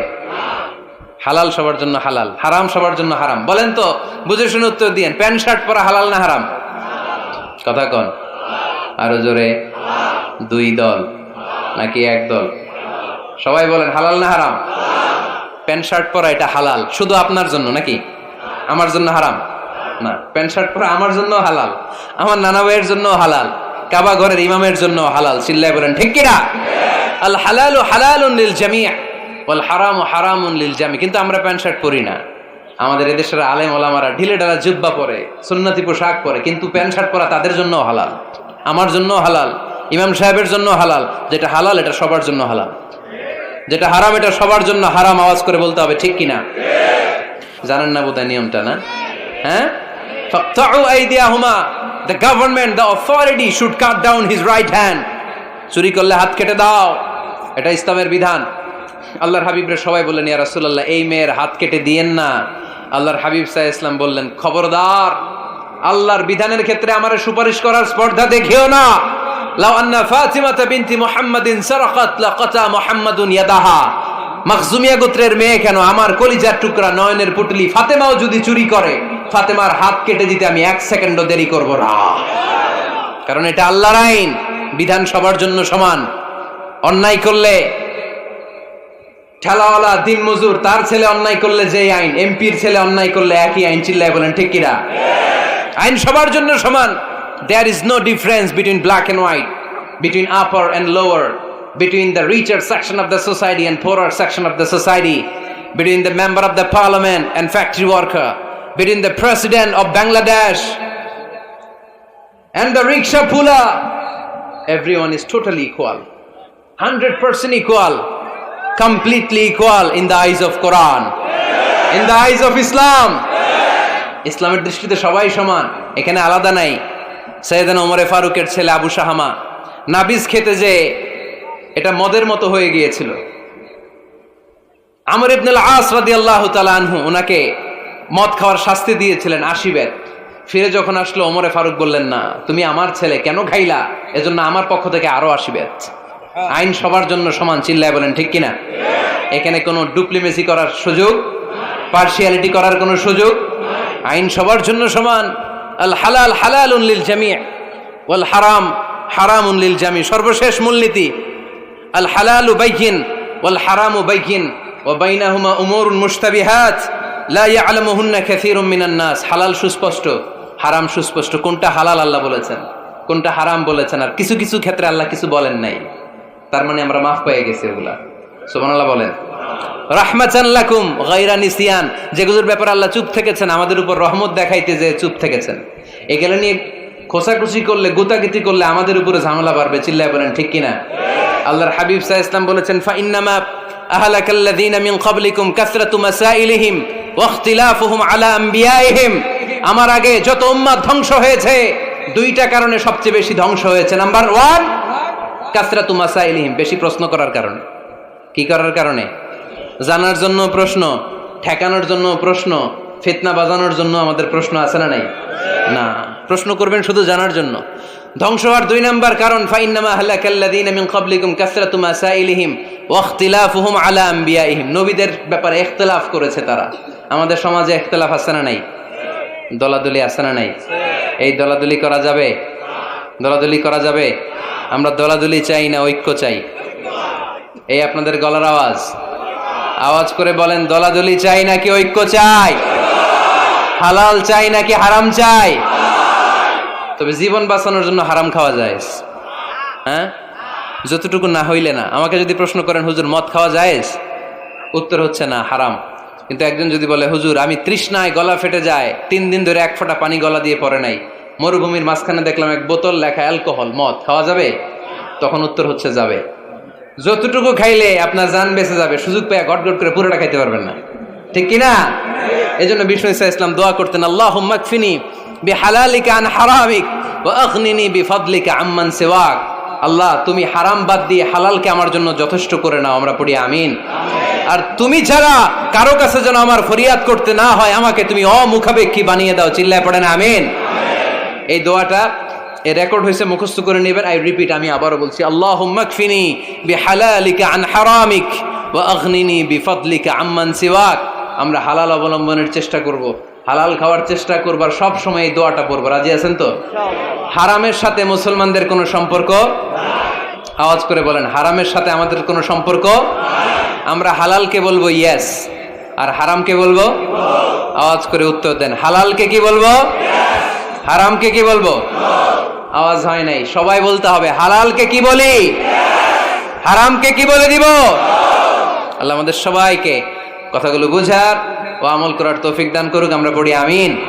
হালাল সবার জন্য হালাল, হারাম সবার জন্য হারাম। বলেন তো, বুঝে শুনে উত্তর দিয়েন, প্যান্ট শার্ট পরা হালাল না হারাম? কথা কন আরো জোরে। 2 দল নাকি 1 দল? সবাই বলেন হালাল না হারাম? প্যান্ট শার্ট পরা এটা হালাল শুধু আপনার জন্য, নাকি আমার জন্য হারাম? না, প্যান্ট শার্ট পরা আমার জন্য হালাল, আমার নানা ভাইয়ের জন্য হালাল, কাবা ঘরের ইমামের জন্য হালাল। চিল্লায় বলেন ঠিক কিনা? আল হালালু হালালুন লিল জামি' ওয়াল হারামু হারামুন লিল জামি'। কিন্তু আমরা প্যান্ট শার্ট পরি না। আমাদের এদেশের আলেম ওলামারা ঢিলে ঢালা জুব্বা পরে, সুন্নতি পোশাক পরে, কিন্তু প্যান্ট শার্ট পরা তাদের জন্য হালাল, আমার জন্য হালাল, ইমাম সাহেবের জন্য হালাল। যেটা হালাল এটা সবার জন্য হালাল, যেটা হারাম এটা সবার জন্য হারাম। আওয়াজ করে বলতে হবে ঠিক কিনা? জানেন না বোধহয় নিয়মটা, না? হ্যাঁ, ফাকতাউ আইদিয়াহুমা, the government, the authority should cut down his right hand. চুরি করলে হাত কেটে দাও, এটা ইসলামের বিধান। আল্লাহর হাবিবরে সবাই বললেন, ইয়া রাসূলুল্লাহ, এই মেয়ের হাত কেটে দিয়েন না। আল্লাহর হাবিব সাল্লাল্লাহু আলাইহি ওয়াসাল্লাম বললেন, খবরদার, আল্লাহর বিধানের ক্ষেত্রে আমারে সুপারিশ করার স্পর্ধা দেখিও না। লাউ আন্না ফাতিমাতা বিনতি মুহাম্মাদিন সারাকাত লাকাতা মুহাম্মাদুন ইয়াদাহা। মাখজুমিয়া গোত্রের মেয়ে কেন, আমার কলিজার টুকরা নয়নের পুটলি ফাতেমাও যদি চুরি করে, ফাতেমার হাত কেটে দিতে আমি 1 সেকেন্ডও দেরি করব না। কারণ এটা আল্লাহর আইন, বিধান সবার জন্য সমান। অন্যায় করলে ঠেলাওয়ালা দিন মজুর তার ছেলে অন্যায় করলে যে আইন, এমপির ছেলে অন্যায় করলে একই আইন। চিল্লায় বলেন ঠিক কিনা? আইন সবার জন্য সমান। There is no difference between black and white, between upper and lower, between the richer section of the society and poorer section of the society, between the member of the parliament and factory worker, between the president of Bangladesh and the rickshaw puller, everyone is totally equal, 100% equal, completely equal in the eyes of Quran, in the eyes of Islam. ইসলামের দৃষ্টিতে সবাই সমান, এখানে আলাদা নাই। সাইয়েদনা ওমরে ফারুকের ছেলে আবু শাহামা নাবিজ খেতে যে এটা মদের মতো হয়ে গিয়েছিল। আমর ইবনে আল-আস রাদিয়াল্লাহু তাআলা আনহু ওনাকে মদ খাওয়ার শাস্তি দিয়েছিলেন 80 বেত। ফিরে যখন আসলো ওমরে ফারুক বললেন, না তুমি আমার ছেলে কেন খাইলা, এজন্য আমার পক্ষ থেকে আরো 80 বেত। আইন সবার জন্য সমান, চিল্লায় বলেন ঠিক কিনা? এখানে কোনো ডুপ্লিমেসি করার সুযোগ, পার্সিয়ালিটি করার কোনো সুযোগ, আইন সবার জন্য সমান। আল হালাল হালালুন লিল জামি' ওয়াল হারাম হারামুন লিল জামি'। সর্বশেষ মূলনীতি আল হালালু বাইয়িন ওয়াল হারামু বাইয়িন ওয়া বাইনাহুমা উমুরুন মুশতাবিহাত লা ইয়ালামুহুন্না কাসীরুম মিনান নাস। হালাল সুস্পষ্ট, হারাম সুস্পষ্ট। কোনটা হালাল আল্লাহ বলেছেন, কোনটা হারাম বলেছেন, আর কিছু কিছু ক্ষেত্রে আল্লাহ কিছু বলেন নাই, তার মানে আমরা মাফ পেয়ে গেছি ওগুলা। সুবহানাল্লাহ বলেন। রাহমাতান লাকুম গায়রা নিসিয়ান, যেগুলোর ব্যাপারে আল্লাহ চুপ থেকেছেন, আমাদের উপর রহমত দেখাইতে যে চুপ থেকেছেন। এগুলো নিয়ে খোসাখুসি করলে, গুতাগুতি করলে আমাদের উপরে ঝামেলা বাড়বে, চিল্লায় বলেন ঠিক কিনা? আল্লাহর হাবিব সাল্লাল্লাহু আলাইহি ওয়াসাল্লাম বলেছেন, ফা ইন্নামা আহলাকাল্লাযীনা মিন ক্বাবলিকুম কাসরাতু মাসাইলিহিম ওয়া ইখতিলাফুহুম আলা আমবিয়াইহিম। আমার আগে যত উম্মাত ধ্বংস হয়েছে, দুইটা কারণে সবচেয়ে বেশি ধ্বংস হয়েছে। নাম্বার 1 কাসরাতু মাসাইলিহিম, বেশি প্রশ্ন করার কারণে। কি করার কারণে? জানার জন্য প্রশ্ন, ঠেকানোর জন্য প্রশ্ন, ফিতনা বাজানোর জন্য আমাদের প্রশ্ন আছে না নাই? না, প্রশ্ন করবেন শুধু জানার জন্য। ধ্বংস হওয়ার 2 নাম্বার কারণ, ফাইন্নামা আহলাকাল্লাযীনা মিন ক্বাবলিকুম কাসরাতু মাসাইলিহিম ওয়া ইখতিলাফুহুম আলা আমবিয়াইহিম। নবীদের ব্যাপারে ইখতিলাফ করেছে তারা। আমাদের সমাজে ইখতিলাফ আছে না নাই? দলাদলি আছে না নাই? এই দলাদলি করা যাবে? দলাদলি করা যাবে? আমরা দলাদলি চাই না, ঐক্য চাই। এই আপনাদের গলার আওয়াজ, আওয়াজ করে বলেন, দলাদলি চাই নাকি ঐক্য চাই? হালাল চাই নাকি হারাম চাই? তবে জীবন বাঁচানোর জন্য হারাম খাওয়া যায়, হ্যাঁ, যতটুকু না হইলে না। আমাকে যদি প্রশ্ন করেন, হুজুর মদ খাওয়া যায়? উত্তর হচ্ছে না, হারাম। কিন্তু একজন যদি বলে, হুজুর আমি তৃষ্ণায় গলা ফেটে যায়, 3 দিন ধরে 1 ফোঁটা পানি গলা দিয়ে পড়ে নাই, মরুভূমির মাঝখানে দেখলাম 1 বোতল লেখা অ্যালকোহল, মদ খাওয়া যাবে? তখন উত্তর হচ্ছে যাবে। যতটুকু খাইলে আপনার জান বেঁচে যাবে, সুযোগ পেয়ে গট গট করে পুরোটা খাইতে পারবেন না, ঠিক কিনা? এই জন্য বিষ্ণু ইসা ইসলাম দোয়া করতেন, আল্লাহুম্মা কফিনি বিহালালিকা আন হারামিক ওয়া আগনিনি বিফাদলিকা আম্মান সিওয়াক। আল্লাহ তুমি হারাম বাদ দিয়ে হালালকে আমার জন্য যথেষ্ট করে নাও। আমরা পড়ি আমিন। আর তুমি ছাড়া কারো কাছে যেন আমার ফরিয়াদ করতে না হয়, আমাকে তুমি অমুখাপেক্ষী বানিয়ে দাও, চিল্লায় পড়েন আমিন। এই দোয়াটা এই রেকর্ড হয়েছে, মুখস্থ করে নেবেন। আই রিপিট, আমি আবারও বলছি, আল্লাহুম্মা কফিনি বিহালালিকা আন হারামিক ওয়া আগনিনি বিফাদলিকা আম্মান সিওয়াক। আমরা হালাল অবলম্বনের চেষ্টা করব, হালাল খাওয়ার চেষ্টা করব, আর সব সময় এই দোয়াটা পড়ব। রাজি আছেন তো? হারামের সাথে মুসলমানদের কোনো সম্পর্ক? আওয়াজ করে বলেন, হারামের সাথে আমাদের কোনো সম্পর্ক? আমরা হালালকে বলবো ইয়েস, আর হারামকে বলবো? আওয়াজ করে উত্তর দেন, হালালকে কি বলবো, হারামকে কি বলবো? আওয়াজ হয় নাই, সবাই বলতে হবে, হালালকে কি বলি, হারামকে কি বলে দিব? আল্লাহ আমাদের সবাইকে কথাগুলো বুঝার ও আমল করার তৌফিক দান করুক। আমরা পড়ি আমিন।